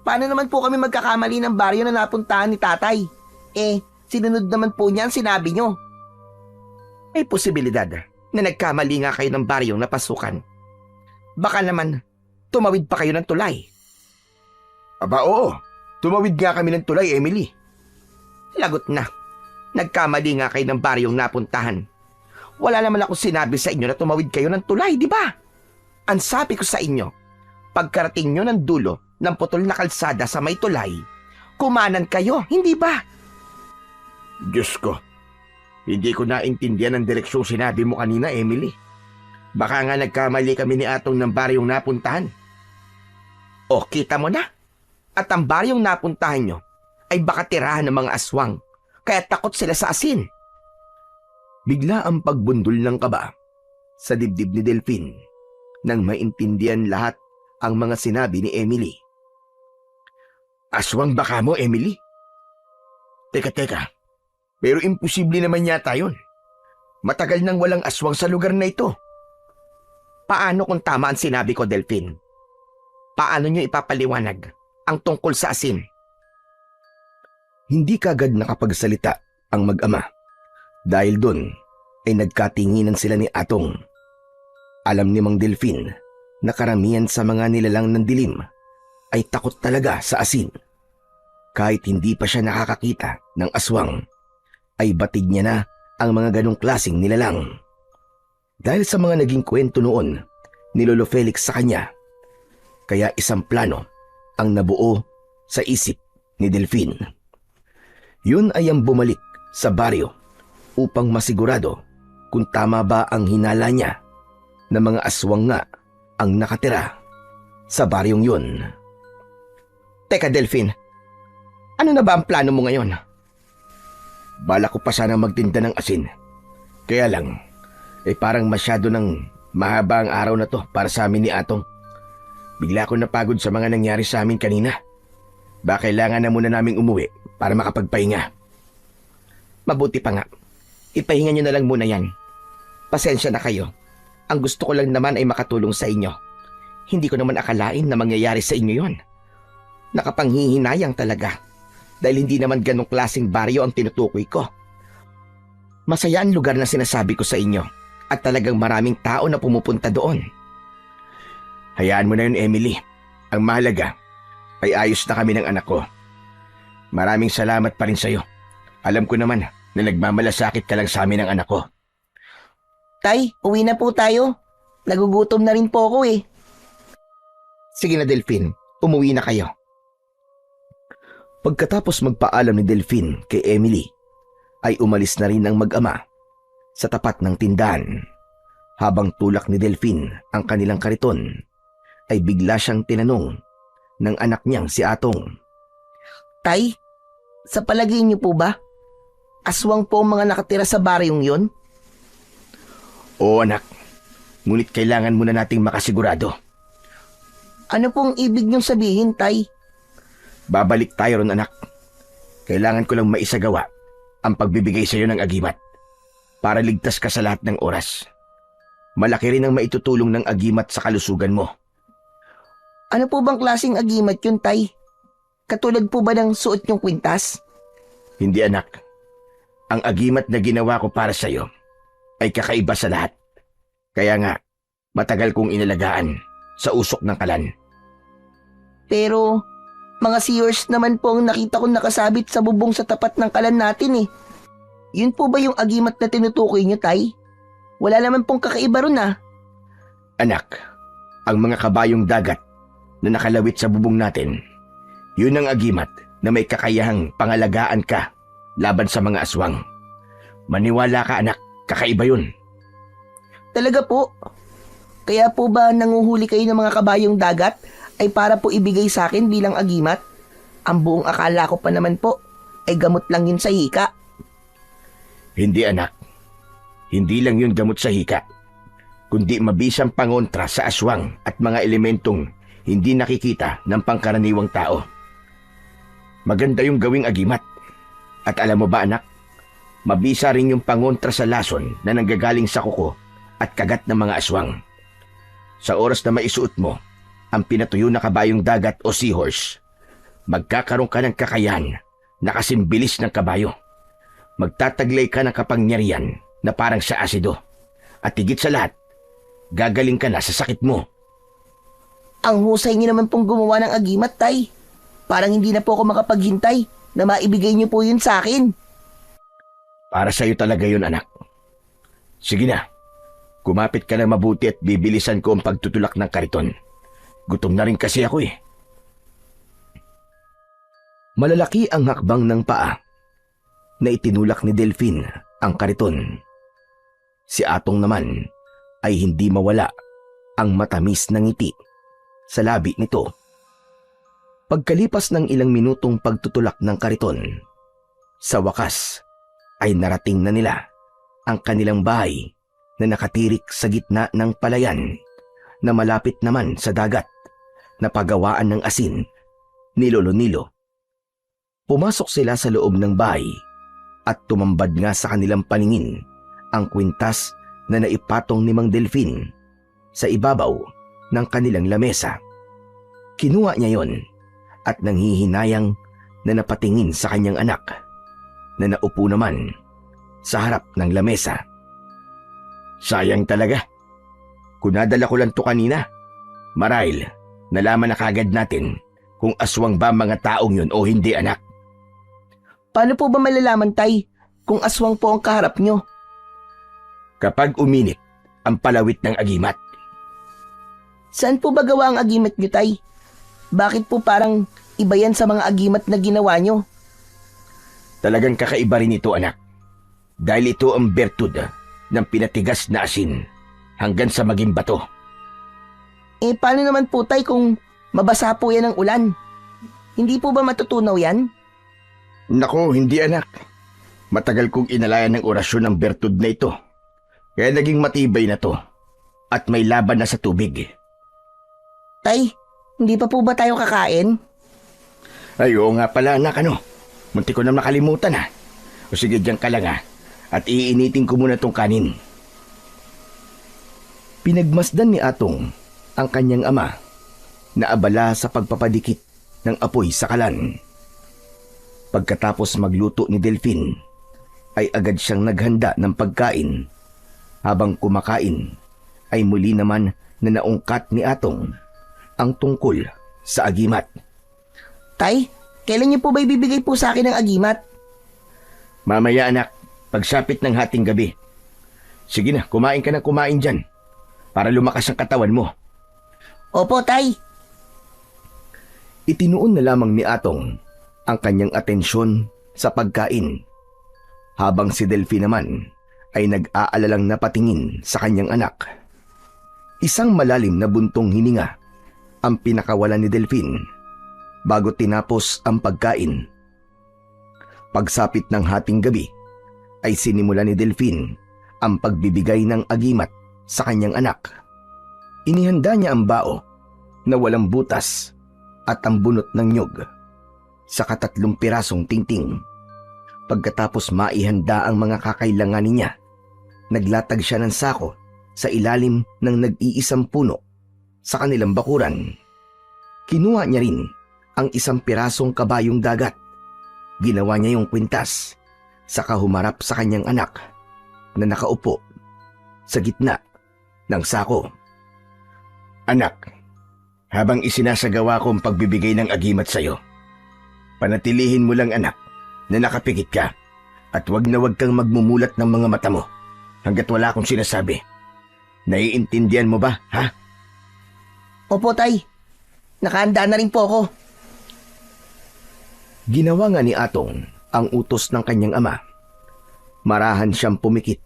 paano naman po kami magkakamali ng baryo na napuntahan ni tatay? Sinunod naman po niya ang sinabi nyo. May posibilidad na nagkamali nga kayo ng baryong napasukan. Baka naman, tumawid pa kayo ng tulay. Aba oo, Tumawid nga kami ng tulay, Emily. Lagot na. Nagkamali nga kayo ng baryong napuntahan. Wala naman ako sinabi sa inyo na tumawid kayo ng tulay, di ba? Ang sabi ko sa inyo, pagkarating nyo ng dulo ng putol na kalsada sa may tulay, kumanan kayo, hindi ba? Diyos ko, hindi ko naintindihan ang direksyong sinabi mo kanina, Emily. Baka nga nagkamali kami ni Atong ng baryong napuntahan. O, kita mo na. At ang baryong napuntahan nyo ay baka tirahan ng mga aswang, kaya takot sila sa asin. Bigla ang pagbundol ng kaba sa dibdib ni Delphine nang maintindihan lahat ang mga sinabi ni Emily. Aswang baka mo, Emily? Teka. Pero imposible naman yata yun. Matagal nang walang aswang sa lugar na ito. Paano kung tama ang sinabi ko, Delphine? Paano nyo ipapaliwanag ang tungkol sa asin? Hindi kagad nakapagsalita ang mag-ama. Dahil doon ay nagkatinginan sila ni Atong. Alam ni Mang Delphine na karamihan sa mga nilalang ng dilim ay takot talaga sa asin. Kahit hindi pa siya nakakakita ng aswang, ay batid niya na ang mga ganong klaseng nilalang. Dahil sa mga naging kwento noon ni Lolo Felix sa kanya, kaya isang plano ang nabuo sa isip ni Delphine. Yun ay ang bumalik sa baryo upang masigurado kung tama ba ang hinala niya na mga aswang nga ang nakatira sa baryong yun. Teka, Delphine, ano na ba ang plano mo ngayon? Bala ko pa sana magtinda ng asin. Kaya lang, parang masyado ng mahaba ang araw na to para sa amin ni Atong. Bigla ako napagod sa mga nangyari sa amin kanina. Baka kailangan na muna naming umuwi para makapagpahinga. Mabuti pa nga. Ipahinga nyo na lang muna yan. Pasensya na kayo. Ang gusto ko lang naman ay makatulong sa inyo. Hindi ko naman akalain na mangyayari sa inyo yon. Nakapanghihinayang talaga. Dahil hindi naman ganong klaseng baryo ang tinutukoy ko. Masaya ang lugar na sinasabi ko sa inyo. At talagang maraming tao na pumupunta doon. Hayaan mo na yun, Emily. Ang mahalaga ay ayos na kami ng anak ko. Maraming salamat pa rin sa'yo. Alam ko naman na nagmamalasakit ka lang sa amin ng anak ko. Tay, uwi na po tayo. Nagugutom na rin po ako eh. Sige na, Delphine. Umuwi na kayo. Pagkatapos magpaalam ni Delphine kay Emily, ay umalis na rin ang mag-ama sa tapat ng tindahan. Habang tulak ni Delphine ang kanilang kariton, ay bigla siyang tinanong ng anak niyang si Atong. Tay, sa palagay niyo po ba, aswang po ang mga nakatira sa baryong yon? Oo anak, ngunit kailangan muna nating makasigurado. Ano pong ibig niyong sabihin, Tay? Babalik tayo ron anak. Kailangan ko lang maisagawa ang pagbibigay sa iyo ng agimat para ligtas ka sa lahat ng oras. Malaki rin ang maitutulong ng agimat sa kalusugan mo. Ano po bang klaseng agimat yun, Tay? Katulad po ba ng suot niyong kwintas? Hindi anak. Ang agimat na ginawa ko para sa iyo ay kakaiba sa lahat. Kaya nga, matagal kong inalagaan sa usok ng kalan. Pero, mga seers naman po ang nakita kong nakasabit sa bubong sa tapat ng kalan natin eh. Yun po ba yung agimat na tinutukoy niyo, Tay? Wala naman pong kakaiba ron ah. Anak, ang mga kabayong dagat na nakalawit sa bubong natin, yun ang agimat na may kakayahang pangalagaan ka laban sa mga aswang. Maniwala ka anak, kakaiba yun. Talaga po? Kaya po ba nanguhuli kayo ng mga kabayong dagat ay para po ibigay sa akin bilang agimat? Ang buong akala ko pa naman po ay gamot lang yun sa hika. Hindi anak, hindi lang yun gamot sa hika, kundi mabisang pangontra sa aswang at mga elementong hindi nakikita ng pangkaraniwang tao. Maganda yung gawing agimat. At alam mo ba anak, mabisa rin yung pangontra sa lason na nanggagaling sa kuko at kagat ng mga aswang. Sa oras na maisuot mo ang pinatuyo na kabayong dagat o seahorse, magkakaroon ka ng kakayahan na kasimbilis ng kabayo. Magtataglay ka ng kapangyarihan na parang sa asido. At higit sa lahat, gagaling ka na sa sakit mo. Ang husay niyo naman pong gumawa ng agimat, Tay. Parang hindi na po ako makapaghintay na maibigay niyo po yun sa akin. Para sa'yo talaga yun, anak. Sige na, kumapit ka na mabuti at bibilisan ko ang pagtutulak ng kariton. Gutom na rin kasi ako eh. Malalaki ang hakbang ng paa na itinulak ni Delphine ang kariton. Si Atong naman ay hindi mawala ang matamis na ngiti sa labi nito. Pagkalipas ng ilang minutong pagtutulak ng kariton, sa wakas ay narating na nila ang kanilang bahay na nakatirik sa gitna ng palayan na malapit naman sa dagat na pagawaan ng asin ni Lolo Nilo. Pumasok sila sa loob ng bahay at tumambad nga sa kanilang paningin ang kwintas na naipatong ni Mang Delphine sa ibabaw ng kanilang lamesa. Kinuha niya yon at nanghihinayang na napatingin sa kanyang anak na naupo naman sa harap ng lamesa. Sayang talaga. Kung nadala ko lang to kanina, marahil nalaman na kagad natin kung aswang ba mga taong yun o hindi, anak. Paano po ba malalaman, Tay, kung aswang po ang kaharap nyo? Kapag uminit ang palawit ng agimat. Saan po ba gawa ang agimat nyo, Tay? Bakit po parang iba yan sa mga agimat na ginawa nyo? Talagang kakaiba rin ito, anak. Dahil ito ang bertud ng pinatigas na asin hanggang sa maging bato. Paano naman po, Tay, kung mabasa po yan ng ulan? Hindi po ba matutunaw yan? Nako, hindi, anak. Matagal kong inalayan ng orasyon ng bertud na ito. Kaya naging matibay na to at may laban na sa tubig. Tay, hindi pa po ba tayo kakain? Ay, oo nga pala, anak, ano? Munti ko na makalimutan, ha? O sige, diyan ka lang, ha? At iinitin ko muna tong kanin. Pinagmasdan ni Atong ang kanyang ama na abala sa pagpapadikit ng apoy sa kalan. Pagkatapos magluto ni Delphine, ay agad siyang naghanda ng pagkain. Habang kumakain, ay muli naman na naungkat ni Atong ang tungkol sa agimat. Tay, kailan niyo po ba ibibigay po sa akin ang agimat? Mamaya, anak, pagsapit ng hating gabi. Sige na, kumain ka na kumain dyan para lumakas ang katawan mo. Opo, Tay. Itinuon na lamang ni Atong ang kanyang atensyon sa pagkain, habang si Delphine naman ay nag-aalalang napatingin sa kanyang anak. Isang malalim na buntong hininga ang pinakawalan ni Delphine bago tinapos ang pagkain. Pagsapit ng hating gabi ay sinimula ni Delphine ang pagbibigay ng agimat sa kanyang anak. Inihanda niya ang bao na walang butas at ang bunot ng nyog sa 3 pirasong tingting. Pagkatapos maihanda ang mga kakailanganin niya, naglatag siya ng sako sa ilalim ng nag-iisang puno sa kanilang bakuran. Kinuha niya rin ang 1 pirasong kabayong dagat. Ginawa niya yung kwintas, saka humarap sa kanyang anak na nakaupo sa gitna ng sako. Anak, habang isinasagawa ko ang pagbibigay ng agimat sa'yo, panatilihin mo lang, anak, na nakapikit ka at wag na wag kang magmumulat ng mga mata mo hanggat wala akong sinasabi. Naiintindihan mo ba, ha? Opo, Tay. Nakahanda na rin po ako. Ginawa nga ni Atong ang utos ng kanyang ama. Marahan siyang pumikit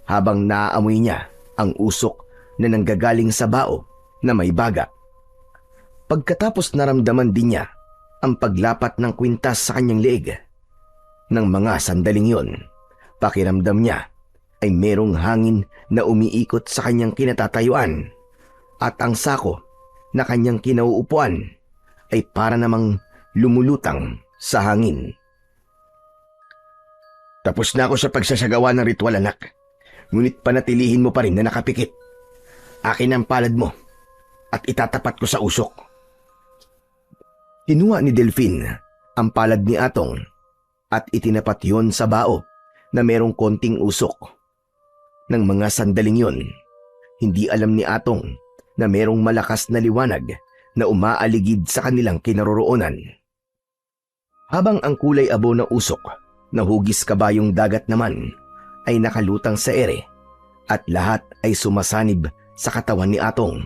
habang naaamoy niya ang usok na nanggagaling sa bao na may baga. Pagkatapos naramdaman din niya ang paglapat ng kwintas sa kanyang leeg. Nang mga sandaling yon, pakiramdam niya ay merong hangin na umiikot sa kanyang kinatatayuan at ang sako na kanyang kinauupuan ay para namang lumulutang sa hangin. Tapos na ako sa pagsasagawa ng ritual, anak. Ngunit panatilihin mo pa rin na nakapikit. Akin ang palad mo at itatapat ko sa usok. Kinuha ni Delphine ang palad ni Atong at itinapat yon sa bao na merong konting usok. Nang mga sandaling yon, hindi alam ni Atong na merong malakas na liwanag na umaaligid sa kanilang kinaroroonan. Habang ang kulay abo na usok na hugis kabayong dagat naman ay nakalutang sa ere at lahat ay sumasanib sa katawan ni Atong.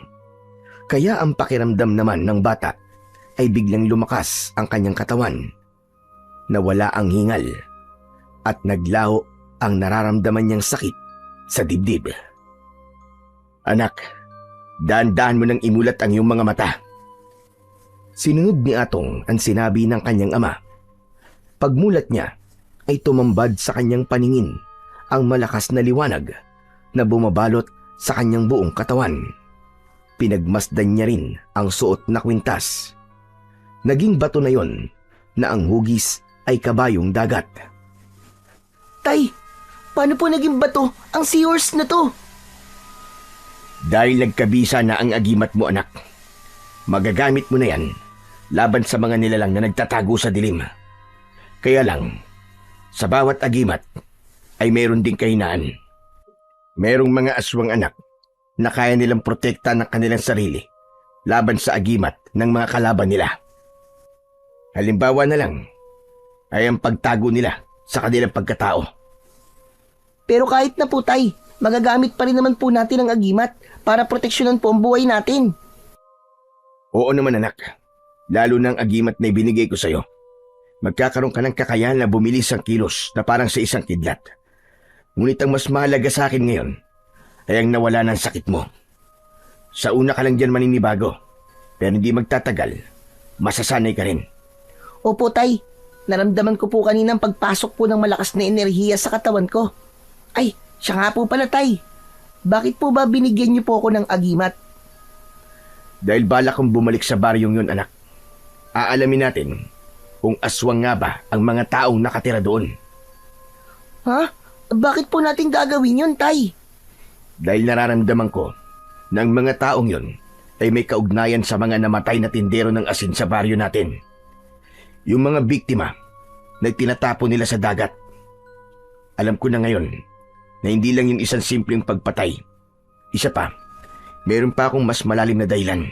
Kaya ang pakiramdam naman ng bata ay biglang lumakas ang kanyang katawan. Nawala ang hingal at naglaho ang nararamdaman niyang sakit sa dibdib. Anak, daan-daan mo nang imulat ang iyong mga mata. Sinunod ni Atong ang sinabi ng kanyang ama. Pagmulat niya ay tumambad sa kanyang paningin ang malakas na liwanag na bumabalot sa kanyang buong katawan. Pinagmasdan niya rin ang suot na kwintas. Naging bato na yon na ang hugis ay kabayong dagat. Tay, paano po naging bato ang seahorse na to? Dahil nagkabisa na ang agimat mo, anak. Magagamit mo na yan laban sa mga nilalang na nagtatago sa dilim. Kaya lang, sa bawat agimat ay mayroon ding kahinaan. Merong mga aswang anak na kaya nilang protekta ng kanilang sarili laban sa agimat ng mga kalaban nila. Halimbawa na lang ay ang pagtago nila sa kanilang pagkatao. Pero kahit na po tay, magagamit pa rin naman po natin ang agimat para proteksyonan po ang buhay natin. Oo naman anak, lalo ng agimat na ibinigay ko sa'yo. Magkakaroon ka ng kakayahan na bumilis ang kilos na parang sa isang kidlat. Ngunit ang mas mahalaga sa akin ngayon ay ang nawala ng sakit mo. Sa una ka lang dyan maninibago, pero hindi magtatagal, masasanay ka rin. Opo tay, naramdaman ko po kanina ang pagpasok po ng malakas na enerhiya sa katawan ko. Ay, siya nga po pala tay. Bakit po ba binigyan niyo po ako ng agimat? Dahil balak kong bumalik sa baryong yun, anak. Aalamin natin kung aswang nga ba ang mga taong nakatira doon. Ha? Bakit po natin gagawin yun, tay? Dahil nararamdaman ko na ang mga taong yun ay may kaugnayan sa mga namatay na tindero ng asin sa baryo natin. Yung mga biktima na tinatapo nila sa dagat. Alam ko na ngayon na hindi lang yung isang simpleng pagpatay. Isa pa, meron pa akong mas malalim na dahilan.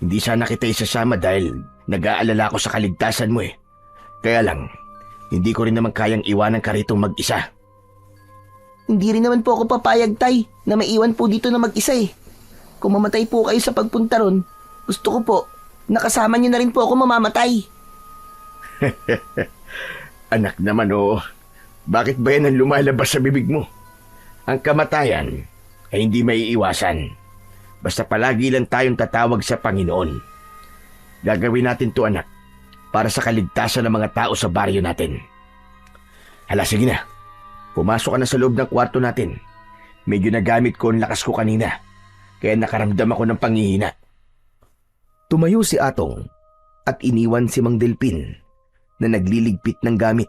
Hindi sana kita isasama dahil nag-aalala ako sa kaligtasan mo eh. Kaya lang, hindi ko rin naman kayang iwanan ka rito mag-isa. Hindi rin naman po ako papayag, tay, na maiwan po dito na mag-isa eh. Kung mamatay po kayo sa pagpunta ron, gusto ko po, nakasama niyo na rin po ako mamamatay. Anak naman oh, bakit ba yan ang lumalabas sa bibig mo? Ang kamatayan ay hindi maiiwasan. Basta palagi lang tayong tatawag sa Panginoon. Gagawin natin to anak, para sa kaligtasan ng mga tao sa baryo natin. Hala, sige na. Pumasok ka na sa loob ng kwarto natin. Medyo nagamit ko ang lakas ko kanina, kaya nakaramdam ako ng panghihina. Tumayo si Atong at iniwan si Mang Delpin na nagliligpit ng gamit.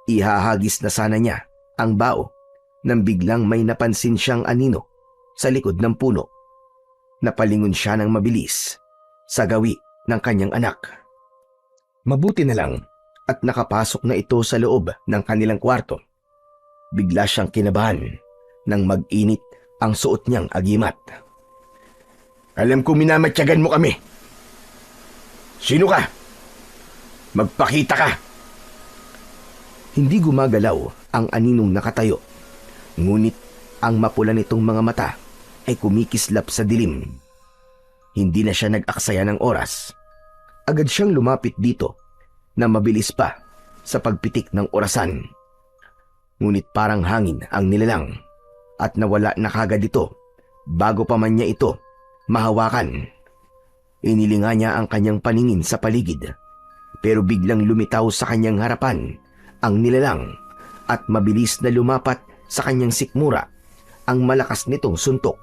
Ihahagis na sana niya ang bao nang biglang may napansin siyang anino sa likod ng puno. Napalingon siya ng mabilis sa gawi ng kanyang anak. Mabuti na lang at nakapasok na ito sa loob ng kanilang kwarto. Bigla siyang kinabahan nang mag-init ang suot niyang agimat. Alam ko minamatyagan mo kami. Sino ka? Magpakita ka! Hindi gumagalaw ang aninong nakatayo. Ngunit ang mapula nitong mga mata ay kumikislap sa dilim. Hindi na siya nag-aksaya ng oras. Agad siyang lumapit dito na mabilis pa sa pagpitik ng orasan. Ngunit parang hangin ang nilalang at nawala na kagad ito bago pa man niya ito mahawakan. Inilinga niya ang kanyang paningin sa paligid pero biglang lumitaw sa kanyang harapan ang nilalang at mabilis na lumapat sa kanyang sikmura ang malakas nitong suntok.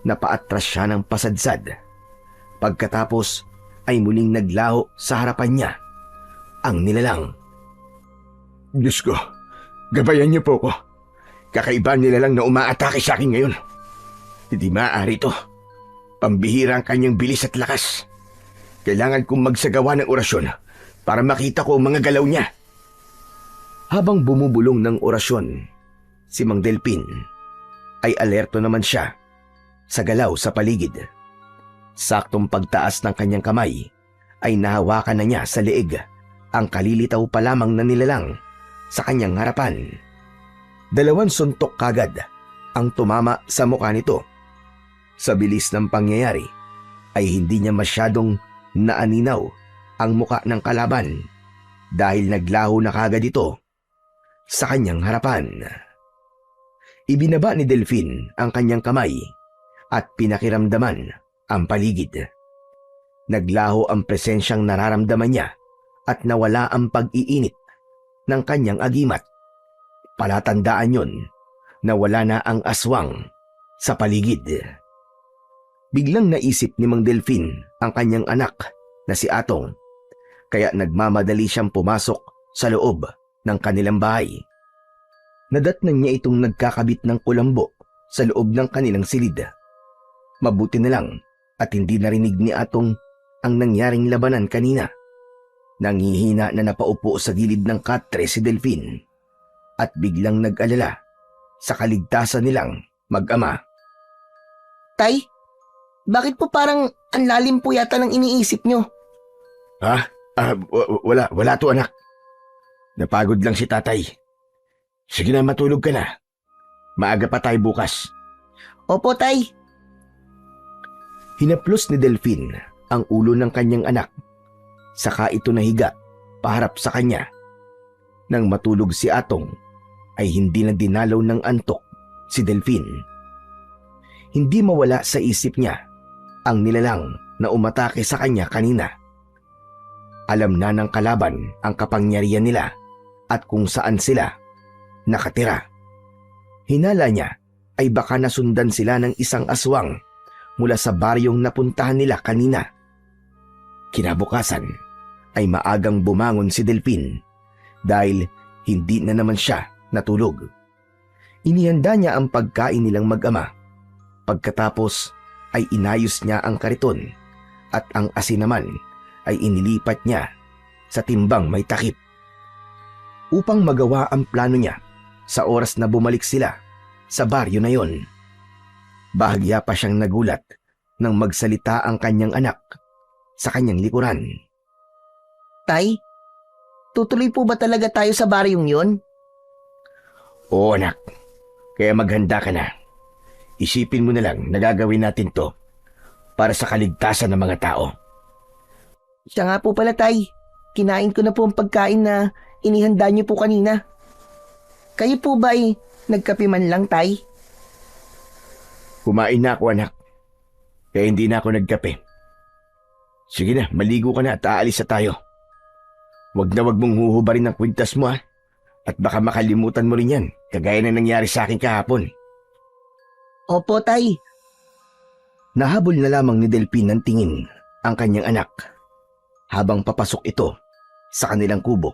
Napaatras siya ng pasadsad. Pagkatapos ay muling naglaho sa harapan niya ang nilalang. Diyos ko, gabayan niyo po ko. Kakaiba nilalang na umaatake sa akin ngayon. Hindi maaari ito. Pambihira ang kanyang bilis at lakas. Kailangan kong magsagawa ng orasyon para makita ko ang mga galaw niya. Habang bumubulong ng orasyon, si Mang Delpin ay alerto naman siya sa galaw sa paligid. Saktong pagtaas ng kanyang kamay ay nahawakan na niya sa leeg ang kalilitaw pa lamang na nilalang sa kanyang harapan. 2 suntok kagad ang tumama sa mukha nito. Sa bilis ng pangyayari ay hindi niya masyadong naaninaw ang mukha ng kalaban dahil naglaho na kagad ito sa kanyang harapan. Ibinaba ni Delphine ang kanyang kamay at pinakiramdaman ang paligid. Naglaho ang presensyang nararamdaman niya at nawala ang pag-iinit ng kanyang agimat. Palatandaan yon na wala na ang aswang sa paligid. Biglang naisip ni Mang Delphine ang kanyang anak na si Atong, kaya nagmamadali siyang pumasok sa loob ng kanilang bahay. Nadatnan niya itong nagkakabit ng kulambo sa loob ng kanilang silid. Mabuti na lang at hindi narinig ni Atong ang nangyaring labanan kanina. Nanghihina na napaupo sa gilid ng katre si Delphine at biglang nag-alala sa kaligtasan nilang mag-ama. Tay, bakit po parang ang lalim po yata ng iniisip nyo? Wala to anak. Napagod lang si tatay. Sige na, matulog ka na. Maaga pa tayo bukas. Opo, Tay. Hinaplos ni Delphine ang ulo ng kanyang anak. Saka ito nahiga paharap sa kanya. Nang matulog si Atong ay hindi na dinalaw ng antok si Delphine. Hindi mawala sa isip niya ang nilalang na umatake sa kanya kanina. Alam na ng kalaban ang kapangyarihan nila at kung saan sila nakatira. Hinala niya ay baka nasundan sila ng isang aswang mula sa baryong napuntahan nila kanina. Kinabukasan ay maagang bumangon si Delphine dahil hindi na naman siya natulog. Inihanda niya ang pagkain nilang mag-ama. Pagkatapos ay inayos niya ang kariton at ang asin naman ay inilipat niya sa timbang may takip. Upang magawa ang plano niya sa oras na bumalik sila sa baryo na yon. Bahagya pa siyang nagulat nang magsalita ang kanyang anak sa kanyang likuran. Tay, tutuloy po ba talaga tayo sa baryong yon? Oo anak, kaya maghanda ka na. Isipin mo na lang na gagawin natin to para sa kaligtasan ng mga tao. Siya nga po pala, Tay. Kinain ko na po ang pagkain na inihanda niyo po kanina. Kayo po ba ay nagkape man lang, Tay? Kumain na ako anak, kaya hindi na ako nagkape. Sige na, maligo ka na at aalis na tayo. Wag na wag mong huhubarin ang kwintas mo at baka makalimutan mo rin yan, kagaya na nangyari sa akin kahapon. Opo, Tay. Nahabol na lamang ni Delphine ng tingin ang kanyang anak. Habang papasok ito sa kanilang kubo,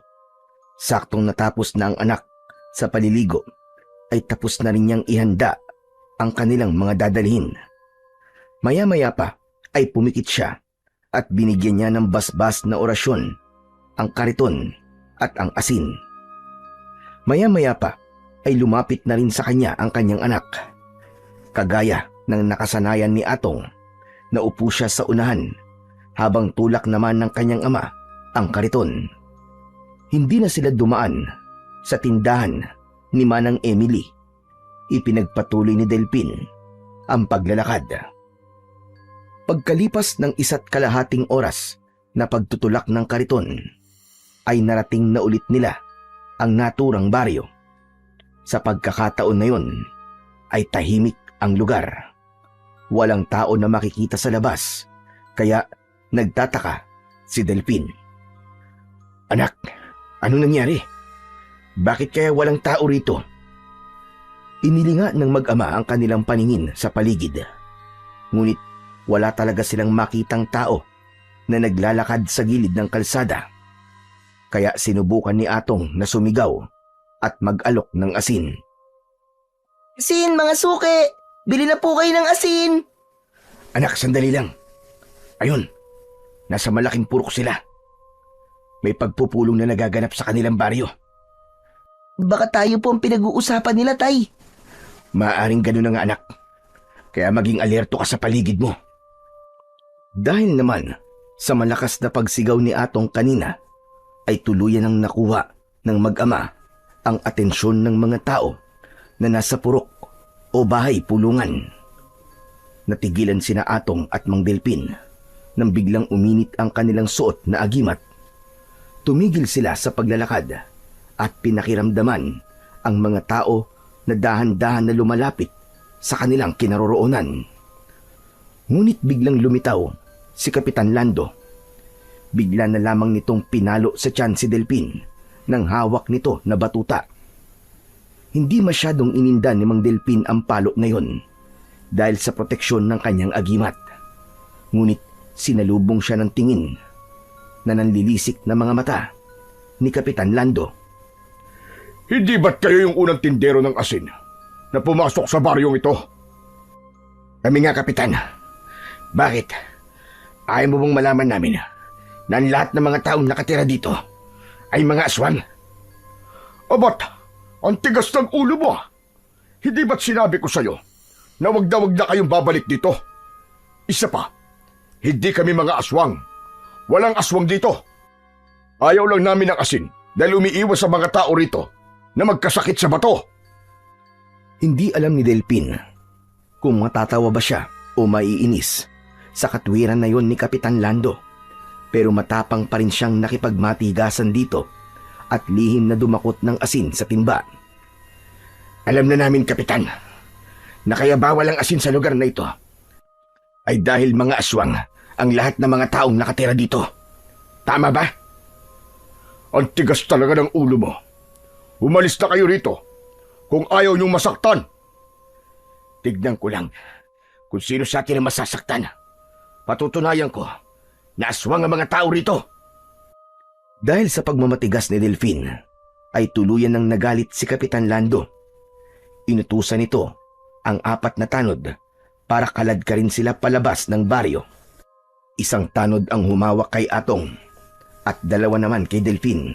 saktong natapos na ang anak sa paliligo, ay tapos na rin niyang ihanda ang kanilang mga dadalhin. Maya-maya pa ay pumikit siya at binigyan niya ng basbas na orasyon ang kariton at ang asin. Maya-maya pa ay lumapit na rin sa kanya ang kanyang anak. Kagaya ng nakasanayan ni Atong, naupo siya sa unahan habang tulak naman ng kanyang ama ang kariton. Hindi na sila dumaan sa tindahan ni Manang Emily. Ipinagpatuloy ni Delphine ang paglalakad. Pagkalipas ng 1.5 oras na pagtutulak ng kariton, ay narating na ulit nila ang naturang baryo. Sa pagkakataon na yun, ay tahimik ang lugar. Walang tao na makikita sa labas, kaya nagtataka si Delphine. Anak, anong nangyari? Bakit kaya walang tao rito? Inilinga ng mag-ama ang kanilang paningin sa paligid. Ngunit wala talaga silang makitang tao na naglalakad sa gilid ng kalsada. Kaya sinubukan ni Atong na sumigaw at mag-alok ng asin. Asin, mga suki! Bili na po kayo ng asin! Anak, sandali lang. Ayun, nasa malaking purok sila. May pagpupulong na nagaganap sa kanilang baryo. Baka tayo po ang pinag-uusapan nila, Tay. Maaring ganun na nga anak. Kaya maging alerto ka sa paligid mo. Dahil naman Sa malakas na pagsigaw ni Atong kanina, ay tuluyan ang nakuha ng mag-ama ang atensyon ng mga tao na nasa purok o bahay pulungan. Natigilan sina Atong at Mang Delpin nang biglang uminit ang kanilang suot na agimat. Tumigil sila sa paglalakad at pinakiramdaman ang mga tao na dahan-dahan na lumalapit sa kanilang kinaroroonan. Ngunit biglang lumitaw si Kapitan Lando. Bigla na lamang nitong pinalo sa tiyan si Delpin nang hawak nito na batuta. Hindi masyadong ininda ni Mang Delpin ang palo na yon dahil sa proteksyon ng kanyang agimat. Ngunit sinalubong siya ng tingin na nanlilisik na mga mata ni Kapitan Lando. Hindi ba't kayo yung unang tindero ng asin na pumasok sa baryong ito? Kami nga, Kapitan. Bakit? Ayaw mo bang malaman namin na ang lahat ng mga taong nakatira dito ay mga aswang? Abat, ang tigas ng ulo mo. Hindi ba't sinabi ko sa'yo na wag na kayong babalik dito? Isa pa, hindi kami mga aswang. Walang aswang dito. Ayaw lang namin ng asin dahil umiiwas sa mga tao rito na magkasakit sa bato. Hindi alam ni Delpin kung matatawa ba siya o maiinis sa katwiran na yon ni Kapitan Lando. Pero matapang pa rin siyang nakipagmatigasan dito at lihim na dumakot ng asin sa timba. Alam na namin, Kapitan, na kaya bawal ang asin sa lugar na ito ay dahil mga aswang ang lahat ng mga taong nakatira dito. Tama ba? Ang tigas talaga ng ulo mo. Umalis na kayo rito kung ayaw niyong masaktan. Tignan ko lang kung sino sa atin ang masasaktan. Patutunayan ko na aswang ang mga tao rito. Dahil sa pagmamatigas ni Delphin, ay tuluyan ng nagalit si Kapitan Lando. Inutusan nito ang 4 na tanod para kaladkarin sila palabas ng baryo. Isang tanod ang humawak kay Atong at 2 naman kay Delphin.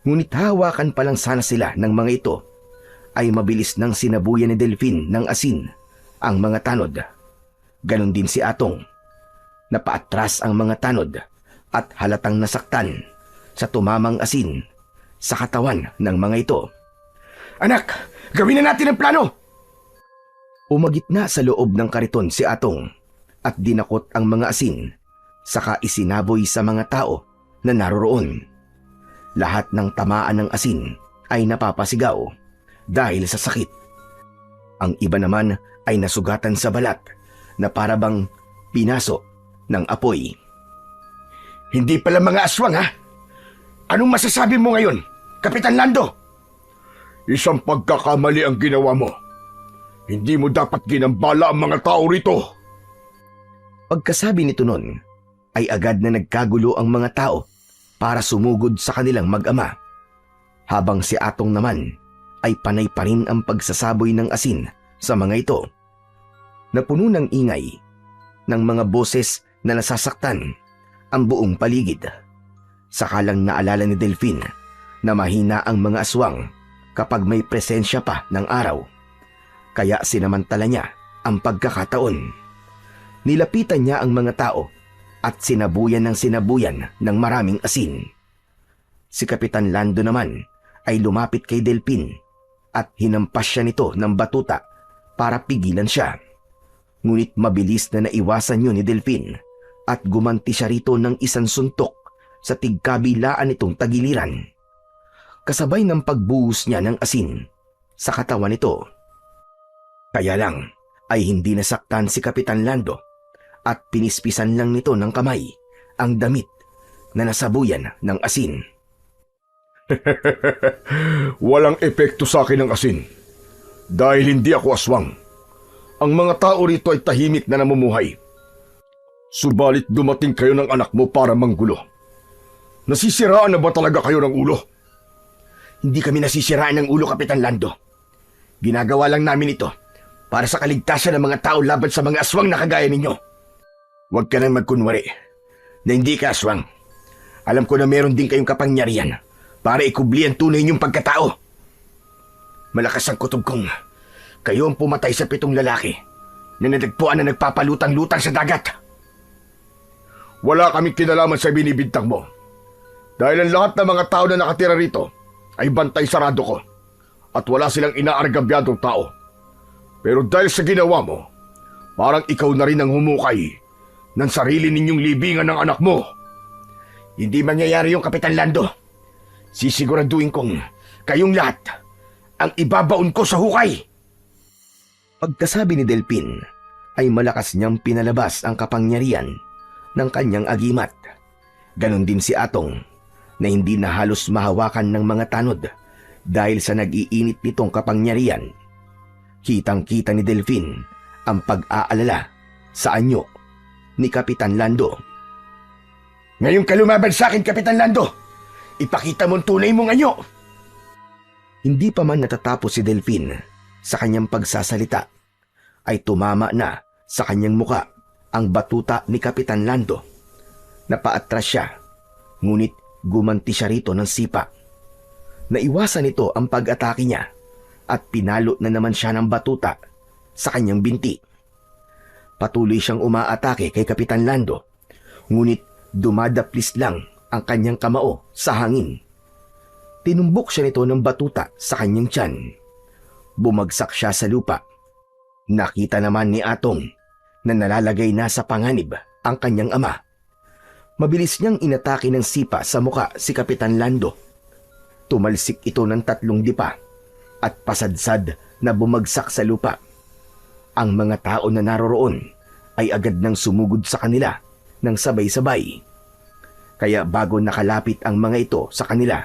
Ngunit hawakan pa lang sana sila ng mga ito ay mabilis nang sinabuyan ni Delphin ng asin ang mga tanod. Ganon din si Atong. Napaatras ang mga tanod at halatang nasaktan sa tumamang asin sa katawan ng mga ito. Anak, gawin na natin ang plano! Umagitna sa loob ng kariton si Atong at dinakot ang mga asin, saka isinaboy sa mga tao na naroroon. Lahat ng tamaan ng asin ay napapasigaw dahil sa sakit. Ang iba naman ay nasugatan sa balat na parabang pinaso ng apoy. Hindi pala mga aswang, ha? Anong masasabi mo ngayon, Kapitan Lando? Isang pagkakamali ang ginawa mo. Hindi mo dapat ginambala ang mga tao rito. Pagkasabi nito nun, ay agad na nagkagulo ang mga tao para sumugod sa kanilang mag-ama. Habang si Atong naman ay panay pa rin ang pagsasaboy ng asin sa mga ito. Napuno ng ingay ng mga boses na nasasaktan ang buong paligid. Sakalang naalala ni Delphin na mahina ang mga aswang kapag may presensya pa ng araw. Kaya sinamantala niya ang pagkakataon. Nilapitan niya ang mga tao at sinabuyan ng maraming asin. Si Kapitan Lando naman ay lumapit kay Delphin at hinampas siya nito ng batuta para pigilan siya. Ngunit mabilis na naiwasan yun ni Delphin at gumanti siya rito ng isang suntok sa tigkabilaan nitong tagiliran. Kasabay ng pagbuhos niya ng asin sa katawan nito. Kaya lang ay hindi nasaktan si Kapitan Lando at pinispisan lang nito ng kamay ang damit na nasabuyan ng asin. Walang epekto sa akin ang asin dahil hindi ako aswang. Ang mga tao rito ay tahimik na namumuhay. Subalit dumating kayo ng anak mo para manggulo. Nasisiraan na ba talaga kayo ng ulo? Hindi kami nasisiraan ng ulo, Kapitan Lando. Ginagawa lang namin ito para sa kaligtasan ng mga tao laban sa mga aswang na kagaya ninyo. Huwag ka nang magkunwari na hindi ka aswang. Alam ko na meron din kayong kapangyarihan para ikubli ang tunay niyong pagkatao. Malakas ang kutob kong kayo ang pumatay sa 7 lalaki na nadagpuan na nagpapalutang-lutang sa dagat. Wala kaming kinalaman sa binibintang mo. Dahil ang lahat ng mga tao na nakatira rito ay bantay sarado ko at wala silang inaargabyadong tao. Pero dahil sa ginawa mo, parang ikaw na rin ang humukay ng sarili ninyong libingan ng anak mo. Hindi mangyayari yung Kapitan Lando. Sisiguraduhin kong kayong lahat ang ibabaon ko sa hukay. Pagkasabi ni Delphin, ay malakas niyang pinalabas ang kapangyarihan ng kanyang agimat. Ganon din si Atong, na hindi na halos mahawakan ng mga tanod dahil sa nag-iinit nitong kapangyarihan. Kitang-kita ni Delphin ang pag-aalala sa anyo ni Kapitan Lando. Ngayon ka lumaban sa akin, Kapitan Lando. Ipakita mo ang tunay mong anyo. Hindi pa man natatapos si Delphin sa kanyang pagsasalita, ay tumama na sa kanyang muka ang batuta ni Kapitan Lando. Napaatras siya, ngunit gumanti siya rito ng sipa. Naiwasan nito ang pag-atake niya at pinalo na naman siya ng batuta sa kanyang binti. Patuloy siyang umaatake kay Kapitan Lando, ngunit dumadaplis lang ang kanyang kamao sa hangin. Tinumbok siya nito ng batuta sa kanyang tiyan. Bumagsak siya sa lupa. Nakita naman ni Atong na nalalagay na sa panganib ang kanyang ama. Mabilis niyang inatake ng sipa sa muka si Kapitan Lando. Tumalsik ito ng 3 dipa at pasadsad na bumagsak sa lupa. Ang mga tao na naroroon ay agad nang sumugod sa kanila ng sabay-sabay. Kaya bago nakalapit ang mga ito sa kanila,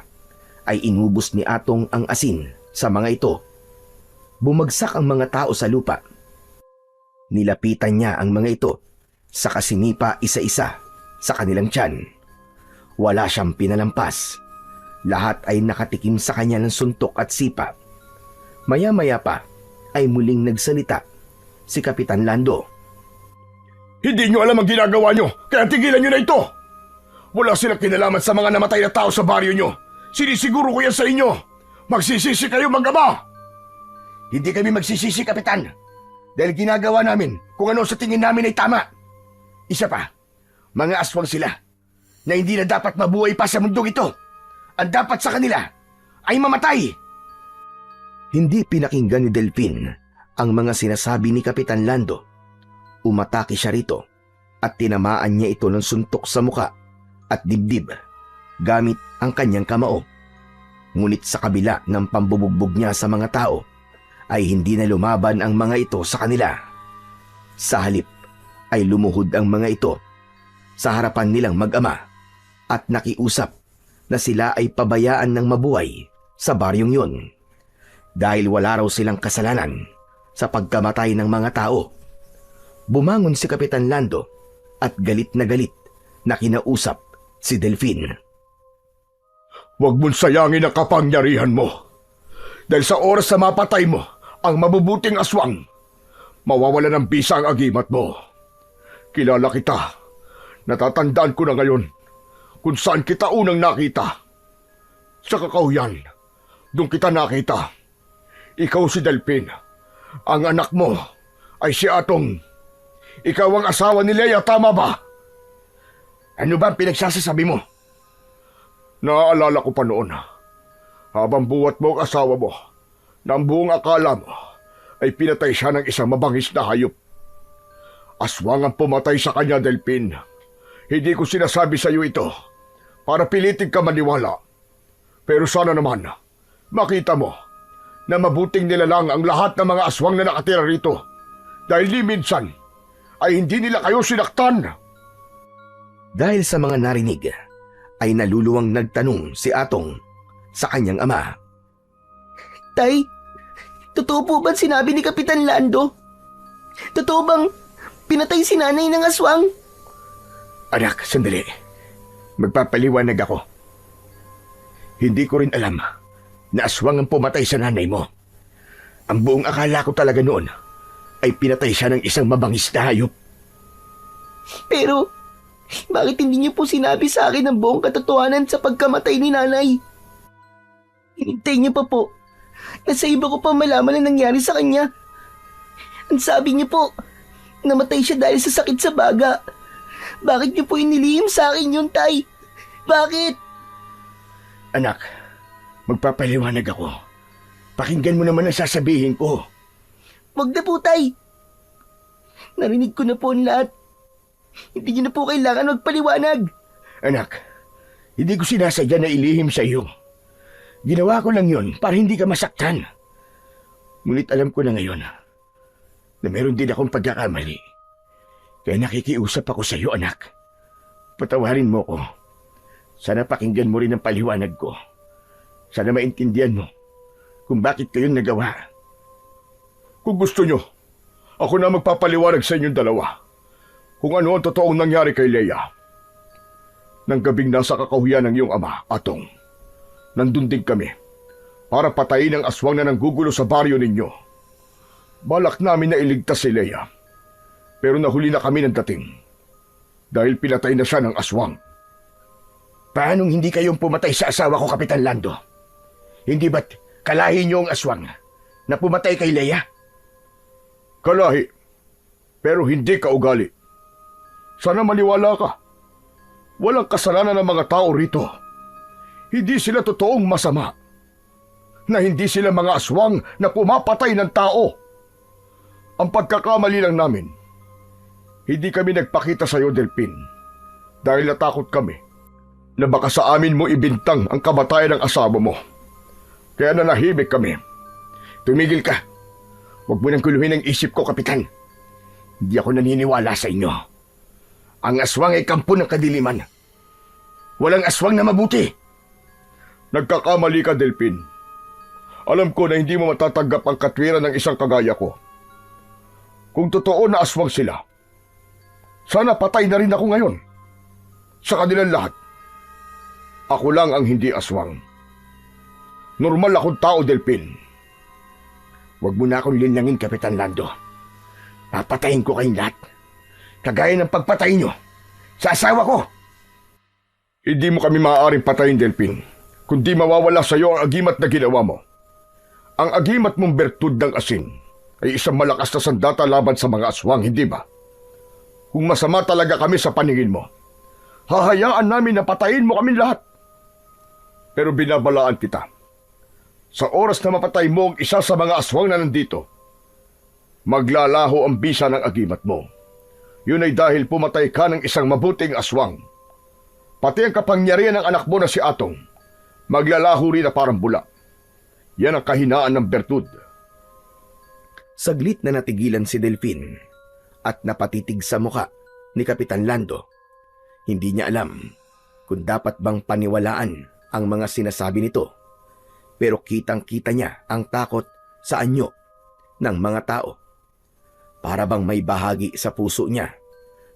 ay inubos ni Atong ang asin sa mga ito. Bumagsak ang mga tao sa lupa. Nilapitan niya ang mga ito sa kasinipa isa-isa sa kanilang tiyan. Wala siyang pinalampas. Lahat ay nakatikim sa kanya ng suntok at sipa. Maya-maya pa ay muling nagsalita si Kapitan Lando. Hindi nyo alam ang ginagawa nyo, kaya tigilan nyo na ito. Wala silang kinalaman sa mga namatay na tao sa baryo nyo. Sinisiguro ko yan sa inyo. Magsisisi kayo, mag-ama. Hindi kami magsisisi, Kapitan. Dahil ginagawa namin kung ano sa tingin namin ay tama. Isa pa, mga aswang sila na hindi na dapat mabuhay pa sa mundong ito. Ang dapat sa kanila ay mamatay. Hindi pinakinggan ni Delphin ang mga sinasabi ni Kapitan Lando. Umatake siya rito at tinamaan niya ito ng suntok sa muka at dibdib gamit ang kanyang kamao. Ngunit sa kabila ng pambubugbog niya sa mga tao, ay hindi na lumaban ang mga ito sa kanila. Sa halip ay lumuhod ang mga ito sa harapan nilang mag-ama at nakiusap na sila ay pabayaan ng mabuhay sa baryong yun dahil wala raw silang kasalanan sa pagkamatay ng mga tao. Bumangon si Kapitan Lando at galit na kinausap si Delphin. Huwag mong sayangin ang kapangyarihan mo. Dahil sa oras na mapatay mo ang mabubuting aswang, mawawala ng bisa ang agimat mo. Kilala kita. Natatandaan ko na ngayon kung saan kita unang nakita. Sa Kakahuyan, doon kita nakita. Ikaw si Delphin. Ang anak mo ay si Atong. Ikaw ang asawa ni Leia, tama ba? Ano ba ang pinagsasasabi mo? Naaalala ko pa noon, habang buhat mo ang asawa mo, na ang buong akala mo ay pinatay siya ng isang mabangis na hayop. Aswang ang pumatay sa kanya, Delphin. Hindi ko sinasabi sa iyo ito para pilitin ka maniwala. Pero sana naman, makita mo na mabuting nilalang ang lahat ng mga aswang na nakatira rito dahil ni minsan ay hindi nila kayo sinaktan. Dahil sa mga narinig, ay naluluwang nagtanong si Atong sa kanyang ama. Tay, totoo po ba sinabi ni Kapitan Lando? Totoo bang pinatay si nanay ng aswang? Anak, sandali. Magpapaliwanag ako. Hindi ko rin alam na aswang ang pumatay sa nanay mo. Ang buong akala ko talaga noon ay pinatay siya ng isang mabangis na hayop. Pero, bakit hindi niyo po sinabi sa akin ang buong katotohanan sa pagkamatay ni nanay? Hinintay niyo pa po. Nasa iba ko pa malaman na nangyari sa kanya. Ang sabi niyo po, namatay siya dahil sa sakit sa baga. Bakit niyo po inilihim sa akin yun, Tay? Bakit? Anak, magpapaliwanag ako. Pakinggan mo naman ang sasabihin ko. Wag na po, Tay. Narinig ko na po ang lahat. Hindi niyo na po kailangan magpaliwanag. Anak, hindi ko sinasadya na ilihim sa iyo. Ginawa ko lang yon para hindi ka masaktan. Ngunit alam ko na ngayon na meron din akong pagkakamali. Kaya nakikiusap ako sa iyo, anak. Patawarin mo ko. Sana pakinggan mo rin ang paliwanag ko. Sana maintindihan mo kung bakit kayong nagawa. Kung gusto nyo, ako na magpapaliwanag sa inyong dalawa kung ano ang totoong nangyari kay Leia. Nang gabing nasa kakahuyan ng iyong ama, Atong, nandun din kami para patayin ang aswang na nanggugulo sa baryo ninyo. Balak namin na iligtas si Leia, pero nahuli na kami ng dating dahil pinatay na siya ng aswang. Paanong hindi kayong pumatay sa asawa ko, Kapitan Lando? Hindi ba't kalahi niyo ang aswang na pumatay kay Leia? Kalahi, pero hindi ka ugali. Sana maniwala ka. Walang kasalanan ng mga tao rito. Hindi sila totoong masama. Na hindi sila mga aswang na pumapatay ng tao. Ang pagkakamali lang namin, hindi kami nagpakita sa iyo, Delpin, dahil natakot kami na baka sa amin mo ibintang ang kamatayan ng asawa mo. Kaya nanahimik kami. Tumigil ka. Huwag mo nang kuluhin ang isip ko, Kapitan. Hindi ako naniniwala sa inyo. Ang aswang ay kampo ng kadiliman. Walang aswang na mabuti. Nagkakamali ka, Delpin. Alam ko na hindi mo matatanggap ang katwiran ng isang kagaya ko. Kung totoo na aswang sila, sana patay na rin ako ngayon. Sa kanilang lahat, ako lang ang hindi aswang. Normal akong tao, Delpin. Huwag mo na akong linlangin, Kapitan Lando. Papatayin ko kayong lahat. Kagaya ng pagpatay nyo sa asawa ko. Hindi mo kami maaaring patayin, Delpin, kundi mawawala sa iyo ang agimat na ginawa mo. Ang agimat mong bertud ng asin ay isang malakas na sandata laban sa mga aswang, hindi ba? Kung masama talaga kami sa paningin mo, hahayaan namin na patayin mo kami lahat. Pero binabalaan kita. Sa oras na mapatay mo ang isa sa mga aswang na nandito, maglalaho ang bisa ng agimat mo. Yun ay dahil pumatay ka ng isang mabuting aswang. Pati ang kapangyarihan ng anak mo na si Atong, maglalaho rin na parang bula. Yan ang kahinaan ng bertud. Saglit na natigilan si Delpin at napatitig sa muka ni Kapitan Lando. Hindi niya alam kung dapat bang paniwalaan ang mga sinasabi nito. Pero kitang-kita niya ang takot sa anyo ng mga tao. Para bang may bahagi sa puso niya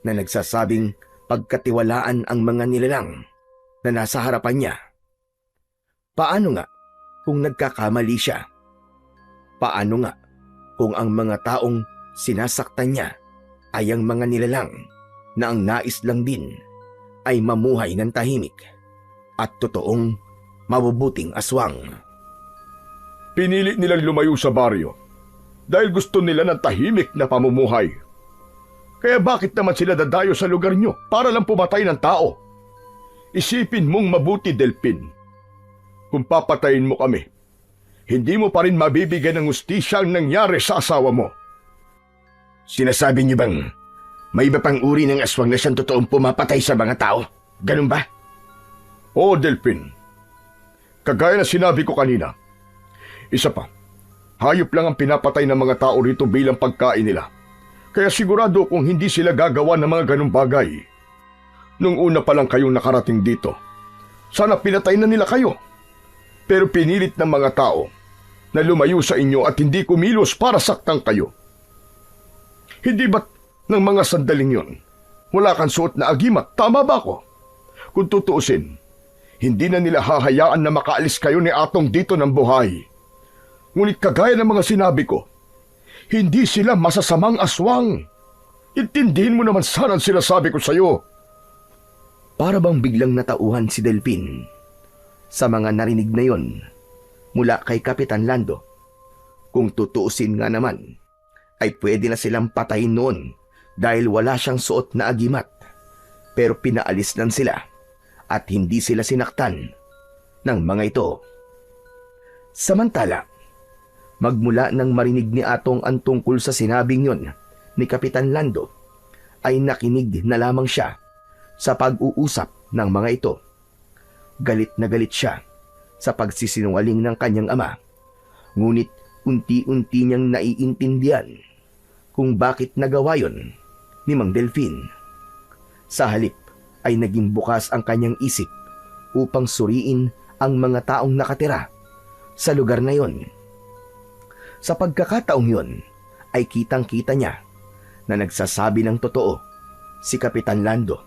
na nagsasabing pagkatiwalaan ang mga nilalang na nasa harapan niya. Paano nga kung nagkakamali siya? Paano nga kung ang mga taong sinasaktan niya ay ang mga nilalang na ang nais lang din ay mamuhay ng tahimik at totoong mabubuting aswang? Pinili nilang lumayo sa baryo dahil gusto nila ng tahimik na pamumuhay. Kaya bakit naman sila dadayo sa lugar nyo para lang pumatay ng tao? Isipin mong mabuti, Delpin. Kung papatayin mo kami, hindi mo pa rin mabibigyan ng hustisya ang nangyari sa asawa mo. Sinasabi niyo bang may iba pang uri ng aswang na siyang totoong pumapatay sa mga tao? Ganun ba? Oo, Delpin. Kagaya na sinabi ko kanina. Isa pa, hayop lang ang pinapatay ng mga tao rito bilang pagkain nila. Kaya sigurado kung hindi sila gagawa ng mga ganung bagay. Nung una pa lang kayong nakarating dito, sana pinatay na nila kayo. Pero pinilit ng mga tao na lumayo sa inyo at hindi kumilos para saktan kayo. Hindi ba't ng mga sandaling yon, wala kang suot na agimat? Tama ba ako? Kung tutuusin, hindi na nila hahayaan na makaalis kayo ni Atong dito ng buhay. Ngunit kagaya ng mga sinabi ko, hindi sila masasamang aswang. Intindihin mo naman sana ang sinasabi ko sa iyo. Para bang biglang natauhan si Delpin sa mga narinig na yon mula kay Kapitan Lando. Kung tutuusin nga naman, ay pwede na silang patayin noon dahil wala siyang suot na agimat pero pinaalis lang sila at hindi sila sinaktan ng mga ito. Samantala, magmula nang marinig ni Atong ang tungkol sa sinabing yon ni Kapitan Lando, ay nakinig na lamang siya sa pag-uusap ng mga ito. Galit na galit siya sa pagsisinungaling ng kanyang ama, ngunit unti-unti niyang naiintindihan kung bakit nagawa yon ni Mang Delfin. Sa halip ay naging bukas ang kanyang isip upang suriin ang mga taong nakatira sa lugar na yon. Sa pagkakataong yon ay kitang-kita niya na nagsasabi ng totoo si Kapitan Lando.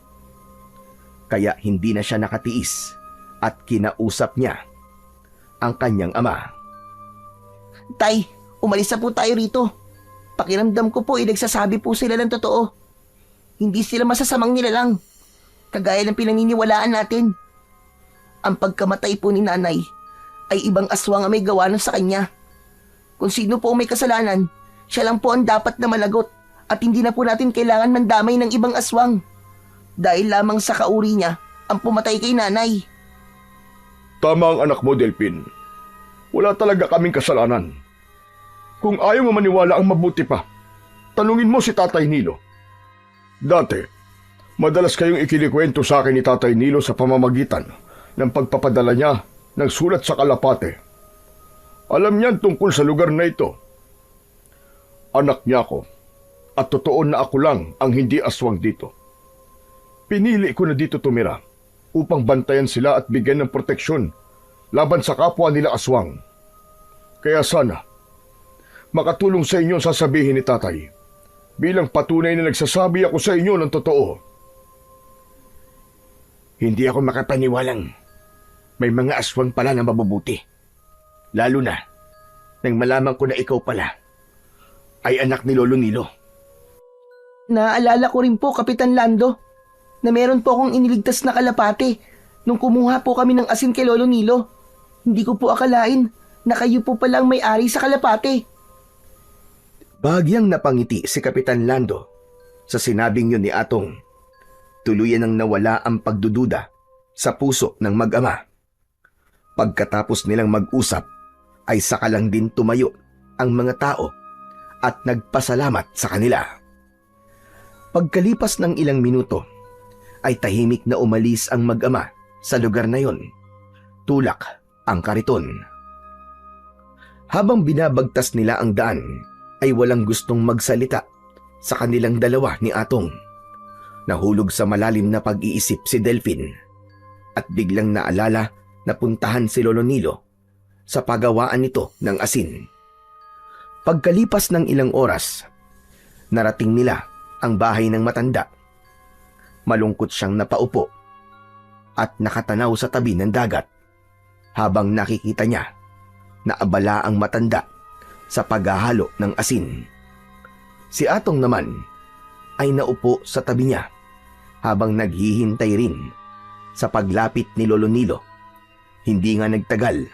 Kaya hindi na siya nakatiis at kinausap niya ang kanyang ama. Tay, umalis na po tayo rito. Pakiramdam ko po nagsasabi po sila ng totoo. Hindi sila masasamang nilalang, kagaya ng pinaniniwalaan natin. Ang pagkamatay po ni nanay ay ibang aswang ang may gawa nun sa kanya. Kung sino po may kasalanan, siya lang po ang dapat na malagot at hindi na po natin kailangan mandamay ng ibang aswang. Dahil lamang sa kauri niya ang pumatay kay nanay. Tama ang anak mo, Delphin. Wala talaga kaming kasalanan. Kung ayaw mo maniwala ang mabuti pa, tanungin mo si Tatay Nilo. Dati, madalas kayong ikinikwento sa akin ni Tatay Nilo sa pamamagitan ng pagpapadala niya ng sulat sa Kalapate. Alam niyan tungkol sa lugar na ito. Anak niya ako, at totoo na ako lang ang hindi aswang dito. Pinili ko na dito tumira upang bantayan sila at bigyan ng proteksyon laban sa kapwa nila aswang. Kaya sana, makatulong sa inyo ang sasabihin ni Tatay bilang patunay na nagsasabi ako sa inyo ng totoo. Hindi ako makapaniwalang may mga aswang pala na mabubuti. Lalo na nang malaman ko na ikaw pala ay anak ni Lolo Nilo. Naalala ko rin po, Kapitan Lando, na meron po akong iniligtas na kalapate nung kumuha po kami ng asin kay Lolo Nilo. Hindi ko po akalain na kayo po palang may-ari sa kalapate. Bahagyang napangiti si Kapitan Lando sa sinabing yun ni Atong. Tuluyan nang nawala ang pagdududa sa puso ng mag-ama. Pagkatapos nilang mag-usap, ay saka lang din tumayo ang mga tao at nagpasalamat sa kanila. Pagkalipas ng ilang minuto, ay tahimik na umalis ang mag-ama sa lugar na yon. Tulak ang kariton. Habang binabagtas nila ang daan, ay walang gustong magsalita sa kanilang dalawa ni Atong. Nahulog sa malalim na pag-iisip si Delphin at biglang naalala na puntahan si Lolo Nilo sa paggawaan nito ng asin. Pagkalipas ng ilang oras, narating nila ang bahay ng matanda. Malungkot siyang napaupo at nakatanaw sa tabi ng dagat habang nakikita niya na abala ang matanda sa paghahalo ng asin. Si Atong naman ay naupo sa tabi niya habang naghihintay rin sa paglapit ni Lolo Nilo. Hindi nga nagtagal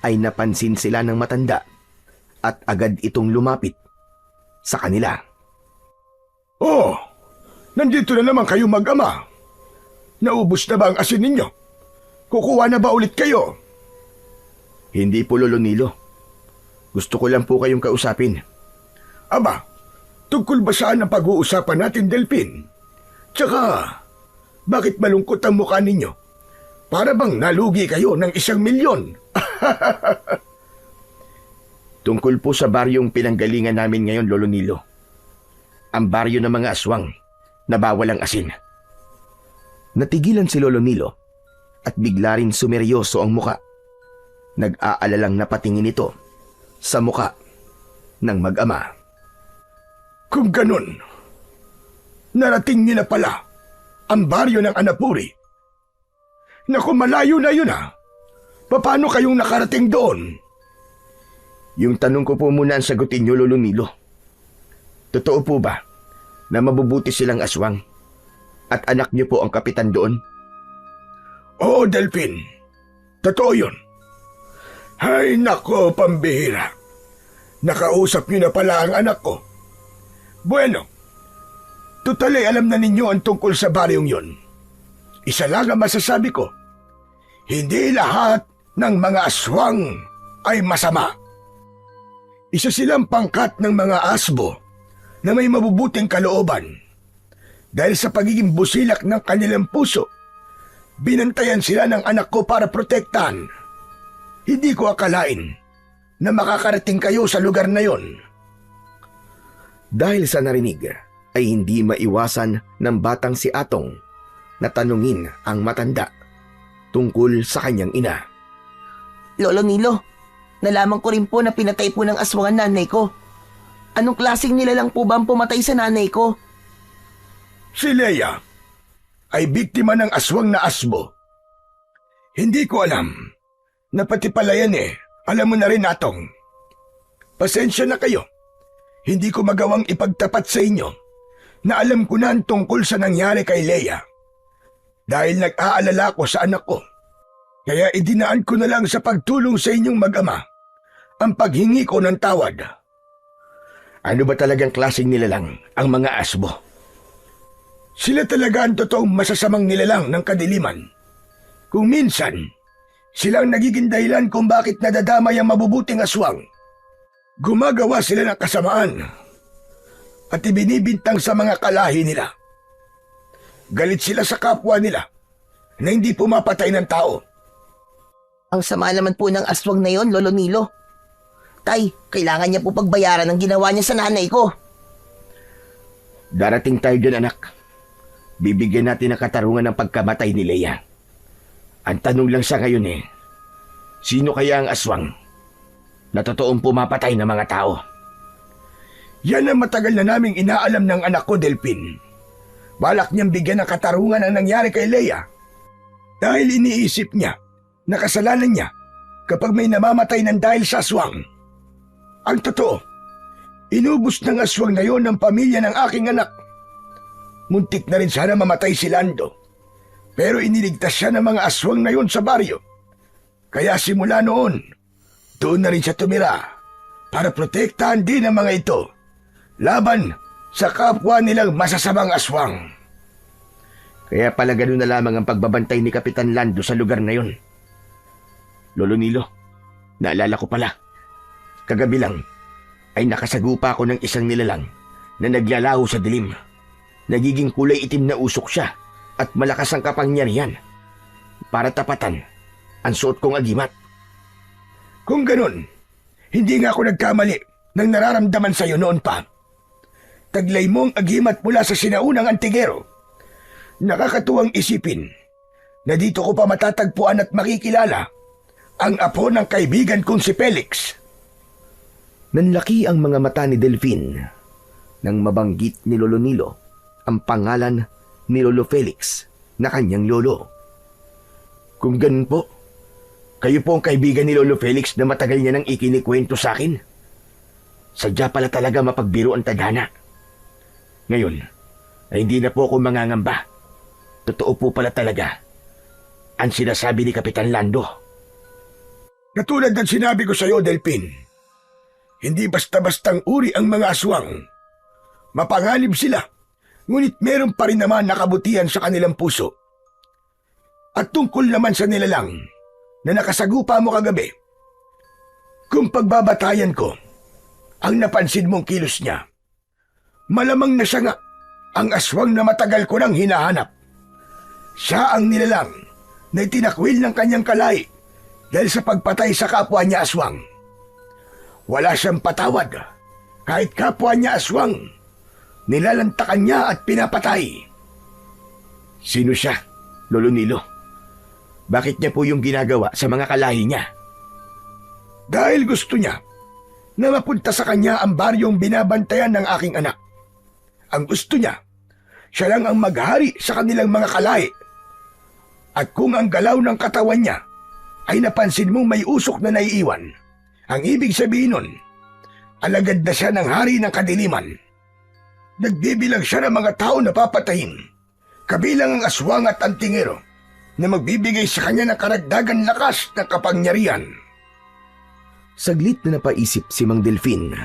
ay napansin sila ng matanda at agad itong lumapit sa kanila. Oh, nandito na naman kayo mag-ama. Naubos na ba ang asin ninyo? Kukuha na ba ulit kayo? Hindi po, Lolo Nilo. Gusto ko lang po kayong kausapin. Aba, tungkol ba saan ang pag-uusapan natin, Delphin? Tsaka, bakit malungkot ang mukha ninyo? Para bang nalugi kayo ng 1,000,000? Tungkol po sa baryong pinanggalingan namin ngayon, Lolo Nilo. Ang baryo ng mga aswang na bawal ang asin. Natigilan si Lolo Nilo at bigla rin sumeryoso ang muka. Nag-aalalang napatingin ito sa muka ng mag-ama. Kung ganun, narating niyo na pala ang baryo ng Anapuri. Naku, malayo na yun ha. Paano kayong nakarating doon? Yung tanong ko po muna ang sagutin niyo, Lolo Nilo. Totoo po ba na mabubuti silang aswang at anak niyo po ang kapitan doon? Oo, Delphin. Totoo yun. Ay nako, pambihira. Nakausap niyo na pala ang anak ko. Bueno, tutali alam na ninyo ang tungkol sa baryong yun. Isa lang ang masasabi ko. Hindi lahat ng mga aswang ay masama. Isa silang pangkat ng mga asbo na may mabubuting kalooban. Dahil sa pagiging busilak ng kanilang puso, binantayan sila ng anak ko para protektahan. Hindi ko akalain na makakarating kayo sa lugar na yon. Dahil sa narinig ay hindi maiwasan ng batang si Atong na tanungin ang matanda tungkol sa kanyang ina. Lolo Nilo, nalaman ko rin po na pinatay po ng aswang ang nanay ko. Anong klaseng nilalang po ba ang pumatay sa nanay ko? Si Leia ay biktima ng aswang na asbo. Hindi ko alam na pati pala yan Alam mo na rin, Atong. Pasensya na kayo. Hindi ko magawang ipagtapat sa inyo na alam ko na ang tungkol sa nangyari kay Leia. Dahil nag-aalala ko sa anak ko. Kaya idinaan ko na lang sa pagtulong sa inyong mag-ama ang paghingi ko ng tawad. Ano ba talagang klaseng nilalang ang mga asbo? Sila talaga ang totoong masasamang nilalang ng kadiliman. Kung minsan, silang nagiging dahilan kung bakit nadadamay ang mabubuting aswang. Gumagawa sila ng kasamaan at ibinibintang sa mga kalahi nila. Galit sila sa kapwa nila na hindi pumapatay ng tao. Ang sama naman po ng aswang na yon, Lolo Nilo. Tay, kailangan niya po pagbayaran ang ginawa niya sa nanay ko. Darating tayo dyan, anak. Bibigyan natin ng katarungan ng pagkamatay ni Leia. Ang tanong lang sa ngayon sino kaya ang aswang na totoong pumapatay ng mga tao? Yan ang matagal na naming inaalam ng anak ko, Delphin. Balak niyang bigyan ng katarungan ang nangyari kay Leia. Dahil iniisip niya na kasalanan niya kapag may namamatay ng dahil sa aswang. Ang totoo, inubos ng aswang na yon ng pamilya ng aking anak. Muntik na rin sana mamatay si Lando. Pero iniligtas siya ng mga aswang na yon sa baryo. Kaya simula noon, doon na rin siya tumira para protektahan din ang mga ito laban sa kapwa nilang masasamang aswang. Kaya pala ganun na lamang ang pagbabantay ni Kapitan Lando sa lugar na yon. Lolo Nilo, naalala ko pala. Kagabi lang ay nakasagupa ako ng isang nilalang na naglalaho sa dilim. Nagiging kulay itim na usok siya at malakas ang kapangyarihan. Para tapatan ang suot kong agimat. Kung ganun, hindi nga ako nagkamali ng nararamdaman sa iyo noon pa. Taglay mo ang agimat mula sa sinaunang antigero. Nakakatuwang isipin na dito ko pa matatagpuan at makikilala ang apo ng kaibigan kong si Felix. Nanlaki ang mga mata ni Delphine nang mabanggit ni Lolo Nilo ang pangalan ni Lolo Felix na kanyang lolo. Kung ganun po, kayo po ang kaibigan ni Lolo Felix na matagal niya nang ikinikwento sa akin. Sadya pala talaga mapagbiro ang tadhana. Ngayon, ay hindi na po ako mangangamba. Totoo po pala talaga ang sinasabi ni Kapitan Lando. Katulad ng sinabi ko sa iyo, Delphin, hindi basta-bastang uri ang mga aswang. Mapanganib sila, ngunit meron pa rin naman nakabutihan sa kanilang puso. At tungkol naman sa nilalang na nakasagupa mo kagabi, kung pagbabatayan ko ang napansin mong kilos niya, malamang na siya nga ang aswang na matagal ko nang hinahanap. Siya ang nilalang na itinakwil ng kanyang kalay dahil sa pagpatay sa kapwa niya aswang. Wala siyang patawad kahit kapwa niya aswang. Nilalantakan niya at pinapatay. Sino siya, Lolo Nilo? Bakit niya po yung ginagawa sa mga kalahi niya? Dahil gusto niya na mapunta sa kanya ang baryong binabantayan ng aking anak. Ang gusto niya, siya lang ang maghari sa kanilang mga kalahi. At kung ang galaw ng katawan niya ay napansin mong may usok na naiiwan, ang ibig sabihin nun, alagad na siya ng hari ng kadiliman. Nagbibilang siya ng mga tao na papatayin, kabilang ang aswang at antingero, na magbibigay sa kanya ng karagdagan lakas ng kapangyarihan. Saglit na napaisip si Mang Delphine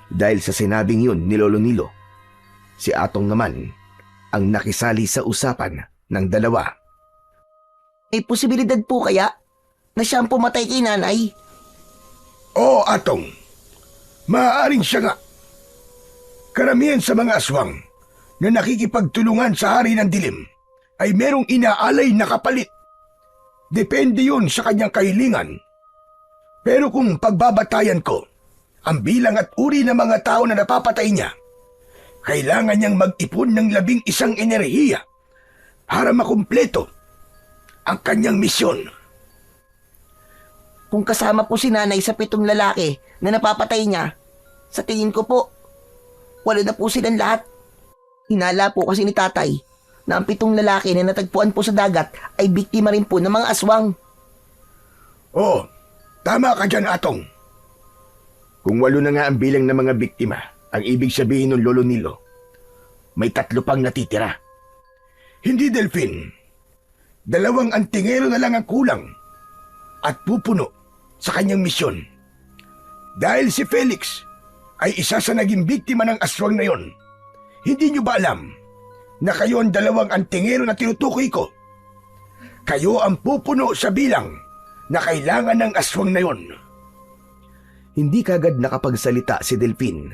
dahil sa sinabing yun ni Lolo Nilo. Si Atong naman ang nakisali sa usapan ng dalawa. May posibilidad po kaya na siya ang pumatay kay nanay? Oo, Atong. Maaaring siya nga. Karamihan sa mga aswang na nakikipagtulungan sa hari ng dilim ay merong inaalay na kapalit. Depende yun sa kanyang kahilingan. Pero kung pagbabatayan ko, ang bilang at uri ng mga tao na napapatay niya, kailangan niyang mag-ipon ng 11 enerhiya para makumpleto ang kanyang misyon. Kung kasama po si nanay sa 7 lalaki na napapatay niya, sa tingin ko po, wala na po silang lahat. Hinala po kasi ni tatay na ang 7 lalaki na natagpuan po sa dagat ay biktima rin po ng mga aswang. Oo, tama ka dyan, Atong. Kung 8 na nga ang bilang ng mga biktima, ang ibig sabihin ng Lolo Nilo, may 3 pang natitira. Hindi, Delphin. 2 antingero na lang ang kulang at pupuno sa kanyang misyon. Dahil si Felix ay isa sa naging biktima ng aswang na yon. Hindi niyo ba alam na kayo ang 2 antingero na tinutukoy ko? Kayo ang pupuno sa bilang na kailangan ng aswang na yon. Hindi kagad nakapagsalita si Delphin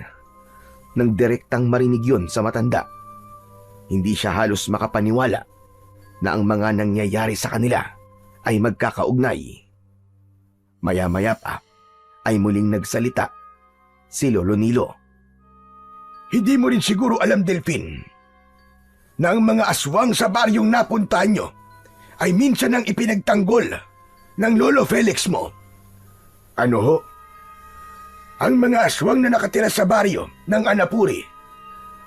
nang direktang marinig yun sa matanda. Hindi siya halos makapaniwala na ang mga nangyayari sa kanila ay magkakaugnay. Maya-maya pa ay muling nagsalita si Lolo Nilo. Hindi mo rin siguro alam, Delphin, na ang mga aswang sa baryong napuntahan nyo ay minsan ang ipinagtanggol ng Lolo Felix mo. Ano ho? Ang mga aswang na nakatira sa baryo ng Anapuri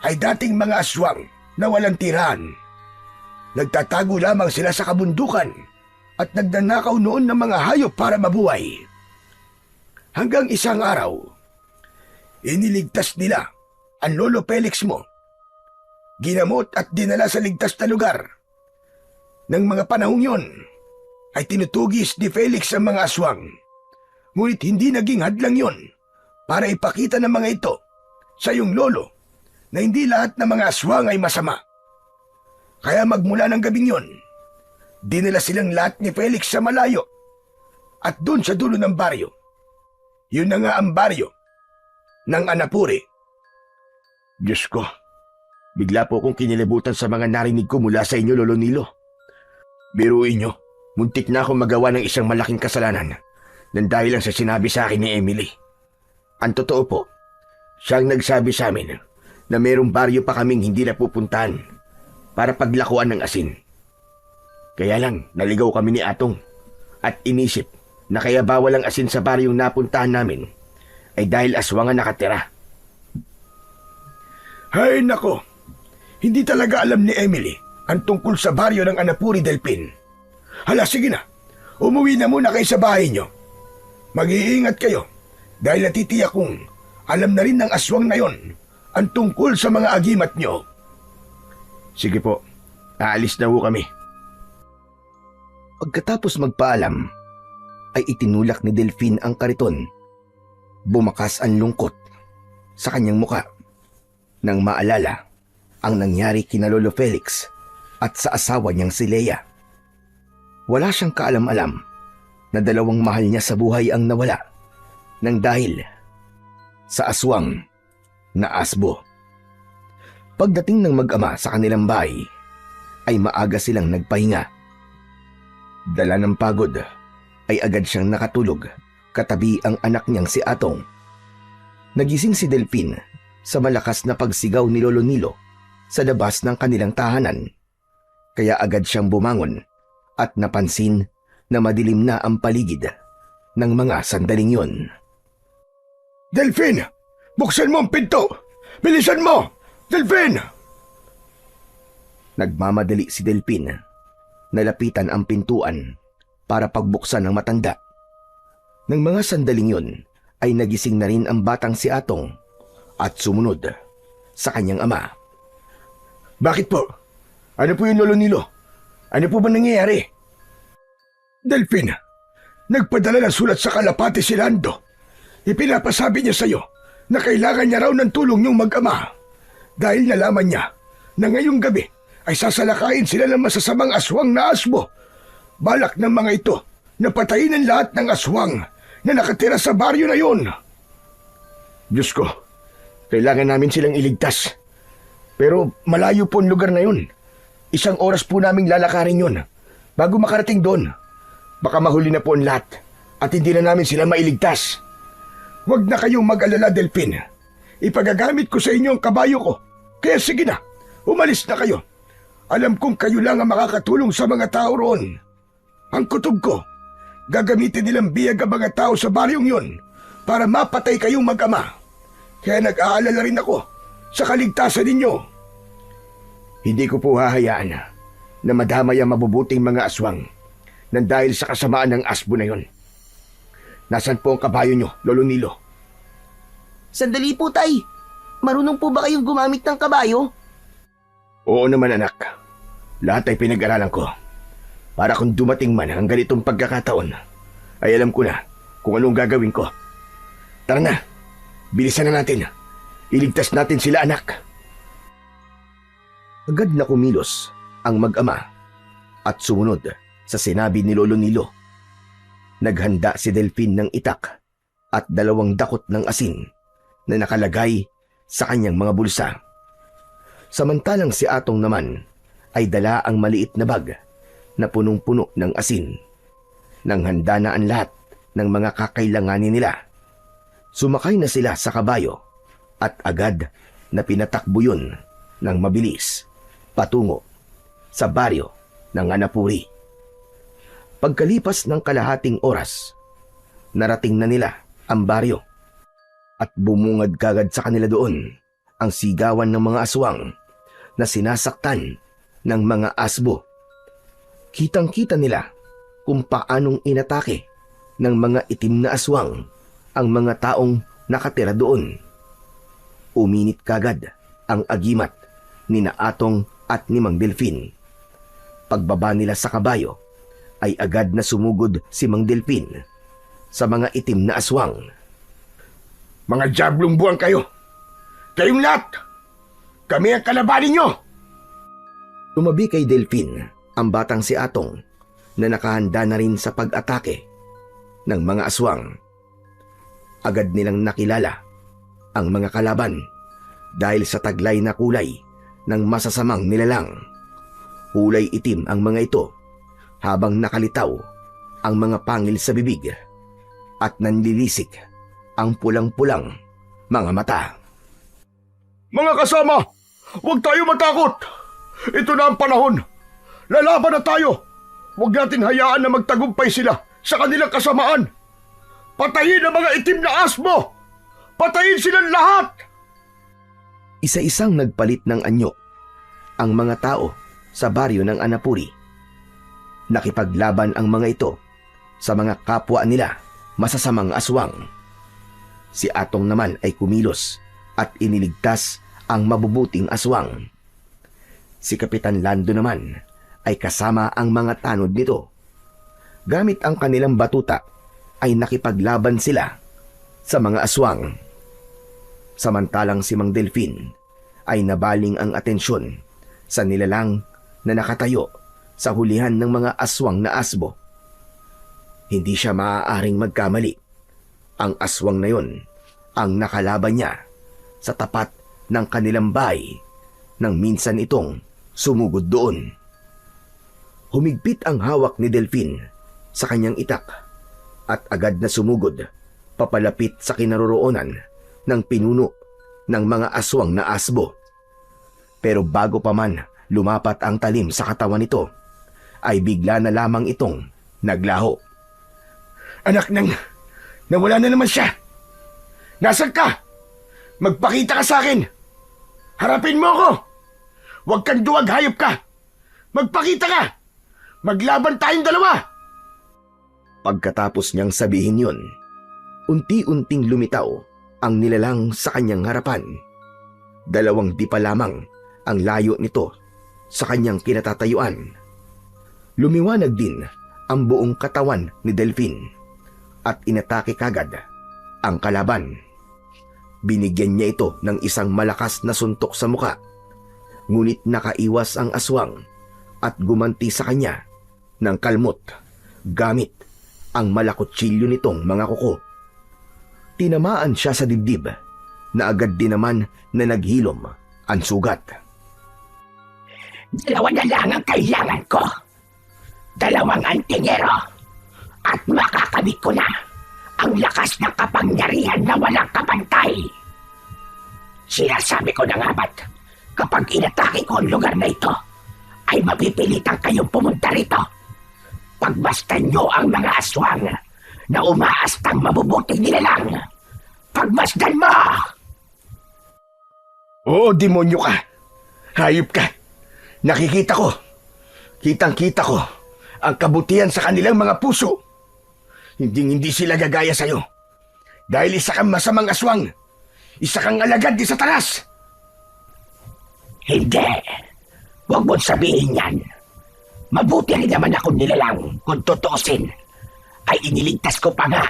ay dating mga aswang na walang tirahan. Nagtatago lamang sila sa kabundukan at nagnanakaw noon ng mga hayop para mabuhay. Hanggang isang araw, iniligtas nila ang Lolo Felix mo. Ginamot at dinala sa ligtas na lugar. Nang mga panahong yon, ay tinutugis ni Felix ang mga aswang. Ngunit hindi naging hadlang yon para ipakita ng mga ito sa iyong lolo na hindi lahat ng mga aswang ay masama. Kaya magmula ng gabing yon, dinala silang lahat ni Felix sa malayo at doon sa dulo ng baryo. Yun na nga ang baryo ng Anapuri. Diyos ko, bigla po akong kinilabutan sa mga narinig ko mula sa inyo, Lolo Nilo. Biruin nyo, muntik na akong magawa ng isang malaking kasalanan nang dahil lang sa sinabi sa akin ni Emily. Ang totoo po, siyang nagsabi sa amin na mayroong baryo pa kaming hindi napupuntahan para paglakuan ng asin. Kaya lang, naligaw kami ni Atong at inisip na kaya bawal ang asin sa baryong napuntahan namin ay dahil aswang ang nakatira. Hay nako, hindi talaga alam ni Emily ang tungkol sa baryo ng Anapuri, Delphin. Hala, sige na, umuwi na muna kayo sa bahay nyo. Mag-iingat kayo dahil natitiyak kong alam na rin ng aswang na yon ang tungkol sa mga agimat nyo. Sige po, aalis na ho kami. Pagkatapos magpaalam, ay itinulak ni Delphin ang kariton. Bumakas ang lungkot sa kanyang muka nang maalala ang nangyari kina Lolo Felix at sa asawa niyang si Leia. Wala siyang kaalam-alam na 2 mahal niya sa buhay ang nawala nang dahil sa aswang na asbo. Pagdating ng mag-ama sa kanilang bahay, ay maaga silang nagpahinga. Dala ng pagod, ay agad siyang nakatulog katabi ang anak niyang si Atong. Nagising si Delphin sa malakas na pagsigaw ni Lolo Nilo sa labas ng kanilang tahanan. Kaya agad siyang bumangon at napansin na madilim na ang paligid ng mga sandaling yon. Delphin, buksan mo ang pinto! Bilisan mo! Delphin! Nagmamadali si Delphin. Nalapitan ang pintuan para pagbuksan ng matanda. Nang mga sandaling yun, ay nagising na rin ang batang si Atong at sumunod sa kanyang ama. Bakit po? Ano po yung Lolo Nilo? Ano po ba nangyayari? Delphin, nagpadala ng sulat sa kalapati si Lando. Ipinapasabi niya sa iyo na kailangan niya raw ng tulong niyong mag-ama dahil nalaman niya na ngayong gabi ay sasalakayin sila ng masasamang aswang na asbo. Balak ng mga ito na patayin ang lahat ng aswang na nakatira sa baryo na yun. Diyos ko, kailangan namin silang iligtas. Pero malayo po ang lugar na yun. 1 oras po naming lalakarin yun bago makarating doon. Baka mahuli na po ang lahat at hindi na namin sila mailigtas. Huwag na kayong mag-alala, Delphin. Ipagagamit ko sa inyo ang kabayo ko. Kaya sige na, umalis na kayo. Alam kong kayo lang ang makakatulong sa mga tao roon. Ang kutob ko, gagamitin nilang biyag ang mga tao sa baryong yun para mapatay kayong mag-ama. Kaya nag-aalala rin ako sa kaligtasan ninyo. Hindi ko po hahayaan na madamay ang mabubuting mga aswang nang dahil sa kasamaan ng asbo na yon. Nasaan po ang kabayo nyo, Lolo Nilo? Sandali po, Tay. Marunong po ba kayong gumamit ng kabayo? Oo naman, anak. Lahat ay pinag-aralan ko. Para kung dumating man ang ganitong pagkakataon, ay alam ko na kung anong gagawin ko. Tara na, bilisan na natin. Iligtas natin sila, anak. Agad na kumilos ang mag-ama at sumunod sa sinabi ni Lolo Nilo. Naghanda si Delphin ng itak at 2 dakot ng asin na nakalagay sa kanyang mga bulsa. Samantalang si Atong naman ay dala ang maliit na bag na punong-puno ng asin. Nang handa na ang lahat ng mga kakailanganin nila, sumakay na sila sa kabayo at agad na pinatakbo yun ng mabilis patungo sa baryo ng Anapuri. Pagkalipas ng kalahating oras, narating na nila ang baryo at bumungad kagad sa kanila doon ang sigawan ng mga aswang na sinasaktan ng mga asbo. Kitang-kita nila kung paanong inatake ng mga itim na aswang ang mga taong nakatira doon. Uminit kagad ang agimat ni Atong at ni Mang Delphin. Pagbaba nila sa kabayo, ay agad na sumugod si Mang Delphin sa mga itim na aswang. Mga diablong buwan kayo! Kayong lahat! Kami ang kalabanin nyo! Tumabi kay Delphin ang batang si Atong na nakahanda na rin sa pag-atake ng mga aswang. Agad nilang nakilala ang mga kalaban dahil sa taglay na kulay ng masasamang nilalang. Kulay itim ang mga ito habang nakalitaw ang mga pangil sa bibig at nanlilisik ang pulang-pulang mga mata. Mga kasama, huwag tayo matakot! Ito na ang panahon! Lalaban na tayo! Huwag natin hayaan na magtagumpay sila sa kanilang kasamaan! Patayin ang mga itim na asbo! Patayin silang lahat! Isa-isang nagpalit ng anyo ang mga tao sa baryo ng Anapuri. Nakipaglaban ang mga ito sa mga kapwa nila masasamang aswang. Si Atong naman ay kumilos at iniligtas ang mabubuting aswang. Si Kapitan Lando naman ay kasama ang mga tanod nito. Gamit ang kanilang batuta ay nakipaglaban sila sa mga aswang. Samantalang si Mang Delphin ay nabaling ang atensyon sa nilalang na nakatayo sa hulihan ng mga aswang na asbo. Hindi siya maaaring magkamali. Ang aswang na yon ang nakalaban niya sa tapat ng kanilang bahay nang minsan itong sumugod doon. Humigpit ang hawak ni Delphin sa kanyang itak at agad na sumugod papalapit sa kinaroroonan ng pinuno ng mga aswang na asbo. Pero bago pa man lumapat ang talim sa katawan nito, ay bigla na lamang itong naglaho. Anak nang, nawala na naman siya! Nasaan ka? Magpakita ka sa akin! Harapin mo ako! Huwag kang duwag, hayop ka! Magpakita ka! Maglaban tayong dalawa! Pagkatapos niyang sabihin yun, unti-unting lumitaw ang nilalang sa kanyang harapan. 2 dipa lamang ang layo nito sa kanyang kinatatayuan. Lumiwanag din ang buong katawan ni Delphin at inatake kagad ang kalaban. Binigyan niya ito ng isang malakas na suntok sa muka, ngunit nakaiwas ang aswang at gumanti sa kanya ng kalmot gamit ang malakutsilyo nitong mga kuko. Tinamaan siya sa dibdib na agad din naman na naghilom ang sugat. Dalawa na lang ang kailangan ko. 2 antingero. At makakamit ko na ang lakas ng kapangyarihan na walang kapantay. Sinasabi ko na nga ba't kapag inatake ko ang lugar na ito, ay mapipilitan kayong pumunta rito. Pagmasdan nyo ang mga aswang na umaastang mabubuting nilalang. Pagmasdan mo! Oo, demonyo ka. Hayop ka. Nakikita ko. Kitang-kita ko ang kabutihan sa kanilang mga puso. Hindi sila gagaya sa'yo. Dahil isa kang masamang aswang. Isa kang alagad di sa talas. Hindi. Huwag mong sabihin yan. Mabuti rin naman akong nilalang kung tutuusin. Ay iniligtas ko pa nga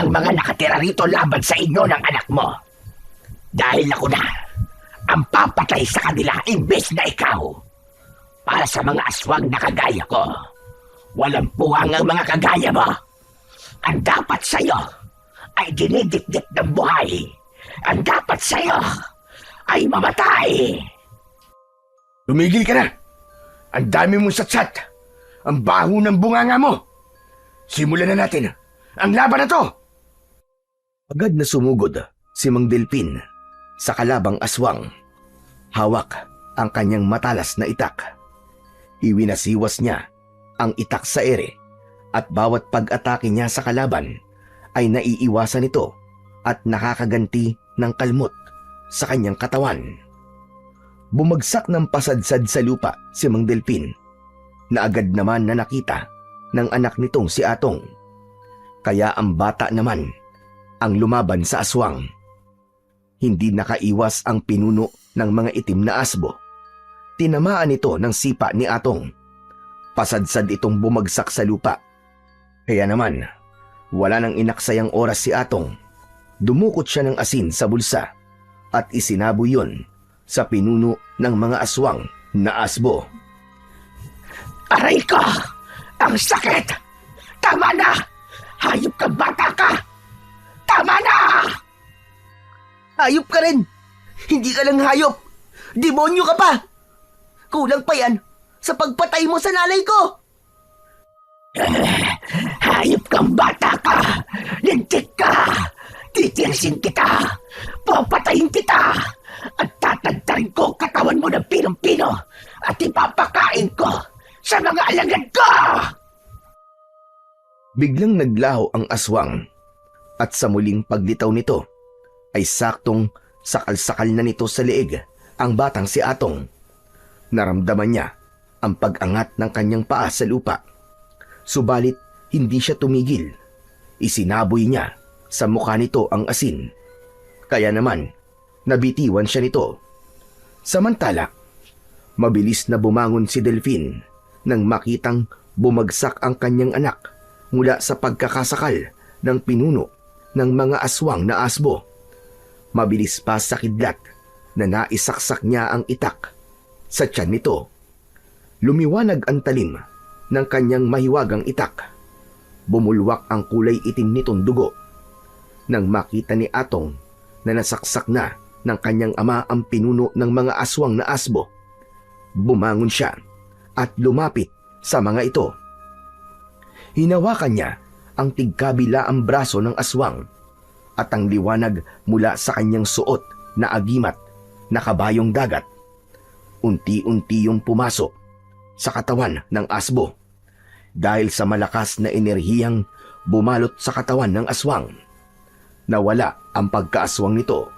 ang mga nakatira rito laban sa inyo ng anak mo. Dahil ako na ang papatay sa kanila imbes na ikaw. Para sa mga aswang na kagaya ko. Walang puwang ang mga kagaya mo. Ang dapat sa'yo ay dinidikdik ng buhay. Ang dapat sa'yo ay mamatay. Tumigil ka na. Ang dami mong satsat. Ang baho ng bunganga mo. Simulan na natin ang laban na to. Agad na sumugod si Mang Delpin sa kalabang aswang. Hawak ang kanyang matalas na itak. Iwinasiwas niya ang itak sa ere at bawat pag-atake niya sa kalaban ay naiiwasan nito at nakakaganti ng kalmot sa kanyang katawan. Bumagsak ng pasadsad sa lupa si Mang Delpin na agad naman na nakita ng anak nitong si Atong. Kaya ang bata naman ang lumaban sa aswang. Hindi nakaiwas ang pinuno ng mga itim na asbo. Tinamaan ito ng sipa ni Atong. Pasadsad itong bumagsak sa lupa. Kaya naman, wala nang inaksayang oras si Atong. Dumukot siya ng asin sa bulsa at isinaboy yun sa pinuno ng mga aswang na asbo. Aray ko! Ang sakit! Tama na! Hayop kang bata ka! Tama na! Hayop ka rin! Hindi ka lang hayop! Demonyo ka pa! Kulang pa yan sa pagpatay mo sa nanay ko! Hayop kang bata ka! Lintik ka! Titirsin kita! Papatayin kita! At tatantarin ko katawan mo ng pinong-pino at ipapakain ko sa mga alagad ko! Biglang naglaho ang aswang at sa muling paglitaw nito ay saktong sakal-sakal na nito sa leeg ang batang si Atong. Naramdaman niya ang pag-angat ng kanyang paa sa lupa. Subalit hindi siya tumigil. Isinaboy niya sa mukha nito ang asin. Kaya naman nabitiwan siya nito. Samantala, mabilis na bumangon si Delphin nang makitang bumagsak ang kanyang anak mula sa pagkakasakal ng pinuno ng mga aswang na asbo. Mabilis pa sa kidlat na naisaksak niya ang itak sa tiyan nito. Lumiwanag ang talim ng kanyang mahiwagang itak. Bumulwak ang kulay itim nitong dugo. Nang makita ni Atong na nasaksak na ng kanyang ama ang pinuno ng mga aswang na asbo, bumangon siya at lumapit sa mga ito. Hinawakan niya ang tigkabila ang braso ng aswang at ang liwanag mula sa kanyang suot na agimat na kabayong dagat. Unti-unti yung pumasok sa katawan ng asbo dahil sa malakas na enerhiyang bumalot sa katawan ng aswang. Nawala ang pagkaaswang nito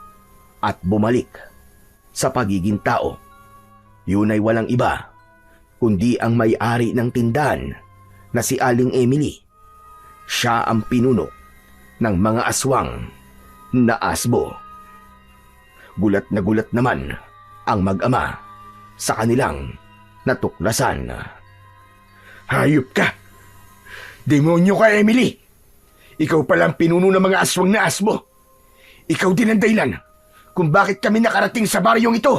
at bumalik sa pagiging tao. Yun ay walang iba kundi ang may-ari ng tindahan na si Aling Emily. Siya ang pinuno ng mga aswang na asbo. Gulat na gulat naman ang mag-ama sa kanilang natuklasan. Hayop ka! Demonyo ka, Emily! Ikaw palang pinuno ng mga aswang na asbo. Ikaw din ang dahilan kung bakit kami nakarating sa baryong ito.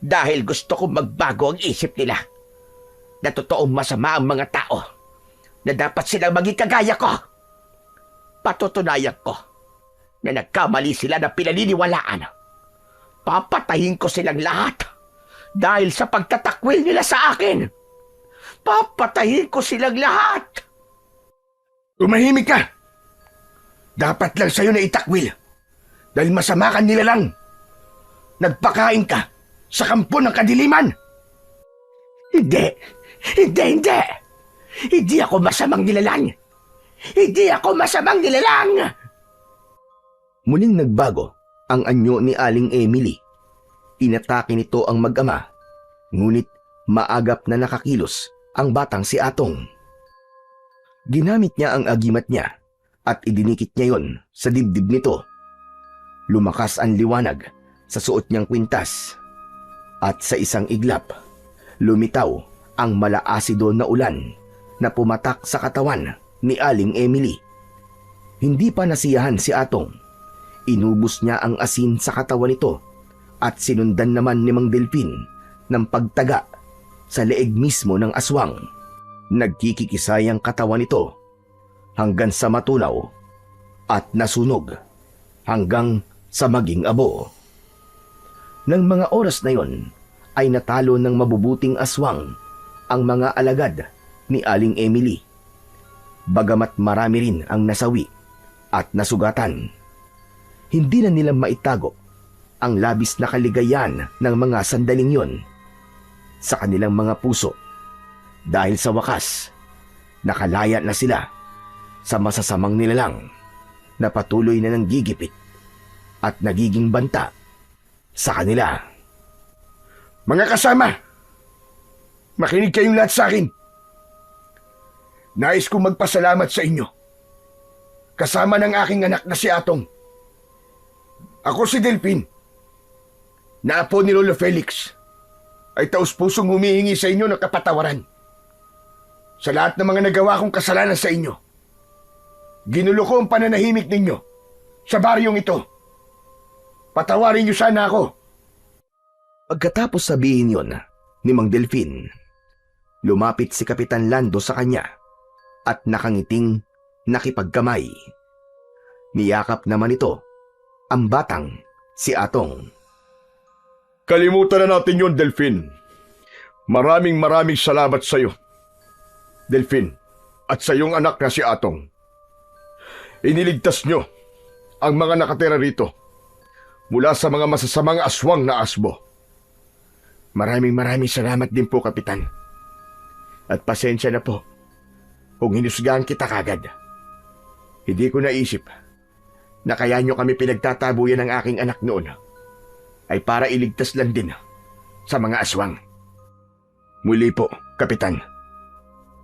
Dahil gusto kong magbago ang isip nila. na totoong masama ang mga tao na dapat silang maging kagaya ko. Patutunayan ko na nagkamali sila na pinaniniwalaan. Papatayin ko silang lahat dahil sa pagtatakwil nila sa akin. Papatayin ko silang lahat. Tumahimik ka! Dapat lang sa'yo na itakwil. Dahil masama ka nila lang. Nagpakain ka sa kampo ng kadiliman. Hindi! Hindi! Hindi! Hindi ako masamang nilalang! Hindi ako masamang nilalang! Muling nagbago ang anyo ni Aling Emily. Inatake nito ang mag-ama, ngunit maagap na nakakilos ang batang si Atong. Ginamit niya ang agimat niya at idinikit niya yon sa dibdib nito. Lumakas ang liwanag sa suot niyang kwintas at sa isang iglap, lumitaw ang malaasido na ulan na pumatak sa katawan ni Aling Emily. Hindi pa nasiyahan si Atong. Inubos niya ang asin sa katawan nito at sinundan naman ni Mang Delfin ng pagtaga sa leeg mismo ng aswang. Nagkikikisay ang katawan nito hanggang sa matulaw at nasunog hanggang sa maging abo. Nang mga oras na yon ay natalo ng mabubuting aswang ang mga alagad ni Aling Emily. Bagamat marami rin ang nasawi at nasugatan, hindi na nila maitago ang labis na kaligayahan ng mga sandaling yon sa kanilang mga puso dahil sa wakas, nakalaya na sila sa masasamang nilalang na patuloy na nanggigipit at nagiging banta sa kanila. Mga kasama, makinig kayong lahat sa akin. Nais kong magpasalamat sa inyo. Kasama ng aking anak na si Atong. Ako si Delphin, na apo ni Lolo Felix, ay taus-pusong humihingi sa inyo ng kapatawaran sa lahat ng mga nagawa kong kasalanan sa inyo. Ginulo ko ang pananahimik ninyo sa baryong ito. Patawarin niyo sana ako. Pagkatapos sabihin yon ni Mang Delfin, lumapit si Kapitan Lando sa kanya at nakangiting nakipagkamay. Niyakap naman ito ang batang si Atong. Kalimutan na natin yon, Delphin. Maraming salamat sa iyo, Delphin, at sa iyong anak na si Atong. Iniligtas nyo ang mga nakatira rito mula sa mga masasamang aswang na asbo. Maraming salamat din po, Kapitan. At pasensya na po kung hinusgahan kita kagad. Hindi ko naisip na kaya nyo kami pinagtatabuyan ng aking anak noon ay para iligtas lang din sa mga aswang. Muli po, Kapitan,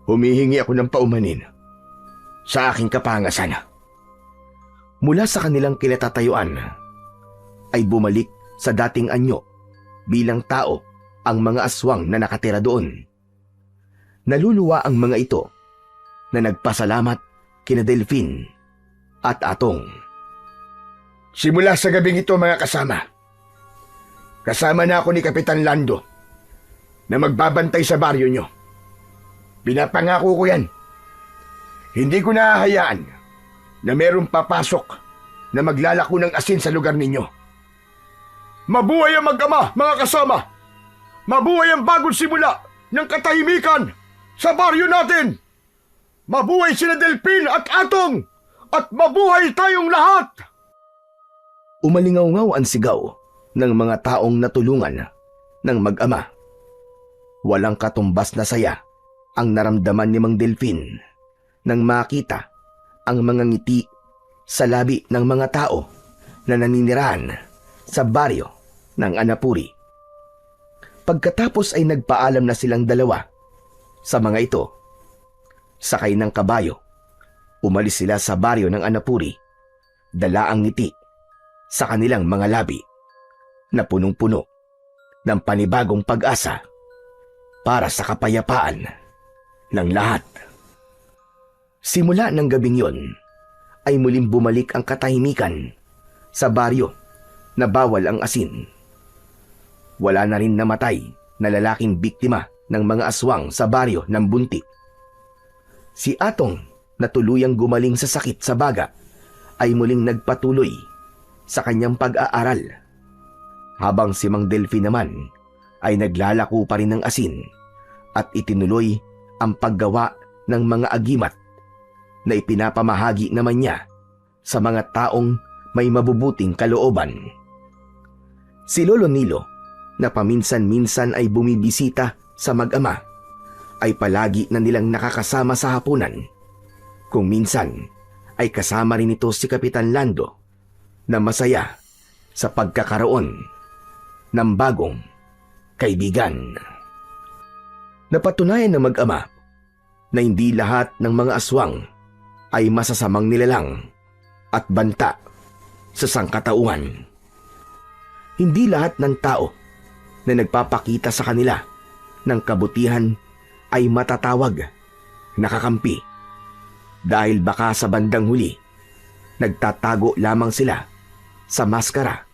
humihingi ako ng paumanin sa aking kapangasan. Mula sa kanilang kinatatayuan ay bumalik sa dating anyo bilang tao ang mga aswang na nakatira doon. Naluluwa ang mga ito na nagpasalamat kina Delphin at Atong. Simula sa gabing ito, mga kasama na ako ni Kapitan Lando na magbabantay sa baryo nyo. Pinapangako ko yan. Hindi ko nahahayaan na merong papasok na maglalako ng asin sa lugar ninyo. Mabuhay ang mag-ama, mga kasama! Mabuhay ang bagong simula ng katahimikan sa baryo natin! Mabuhay sina Delphin at Atong! At mabuhay tayong lahat! Umalingaw-ngaw ang sigaw ng mga taong natulungan ng mag-ama. Walang katumbas na saya ang naramdaman ni Mang Delphin nang makita ang mga ngiti sa labi ng mga tao na naninirahan sa baryo ng Anapuri. Pagkatapos ay nagpaalam na silang dalawa sa mga ito. Sakay ng kabayo, umalis sila sa baryo ng Anapuri, dala ang ngiti sa kanilang mga labi na punong-puno ng panibagong pag-asa para sa kapayapaan ng lahat. Simula ng gabing yon ay muling bumalik ang katahimikan sa baryo na bawal ang asin. Wala na rin namatay na lalaking biktima ng mga aswang sa baryo ng Bunti. Si Atong na tuluyang gumaling sa sakit sa baga ay muling nagpatuloy sa kanyang pag-aaral, habang si Mang Delphi naman ay naglalako pa rin ng asin at itinuloy ang paggawa ng mga agimat na ipinapamahagi naman niya sa mga taong may mabubuting kalooban. Si Lolo Nilo, na paminsan-minsan ay bumibisita sa mag-ama, ay palagi na nilang nakakasama sa hapunan. Kung minsan ay kasama rin ito si Kapitan Lando, na masaya sa pagkakaroon ng bagong kaibigan. Napatunayan ng mag-ama na hindi lahat ng mga aswang ay masasamang nilalang at banta sa sangkatauhan. Hindi lahat ng tao na nagpapakita sa kanila ng kabutihan ay matatawag na kakampi, dahil baka sa bandang huli nagtatago lamang sila sa maskara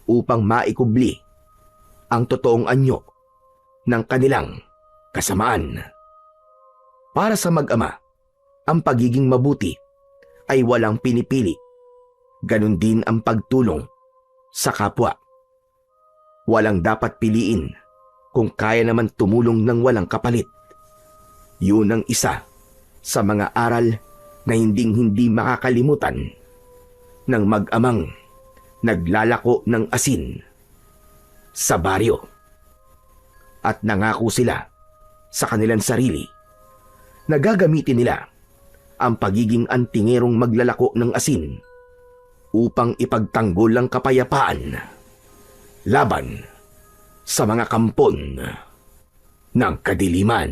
upang maikubli ang totoong anyo ng kanilang kasamaan. Para sa mag-ama, ang pagiging mabuti ay walang pinipili. Ganon din ang pagtulong sa kapwa. Walang dapat piliin kung kaya naman tumulong ng walang kapalit. Yun ang isa sa mga aral na hinding-hindi makakalimutan ng mag-amang naglalako ng asin sa baryo. At nangako sila sa kanilang sarili na gagamitin nila ang pagiging antingerong maglalako ng asin upang ipagtanggol ang kapayapaan laban sa mga kampon ng kadiliman.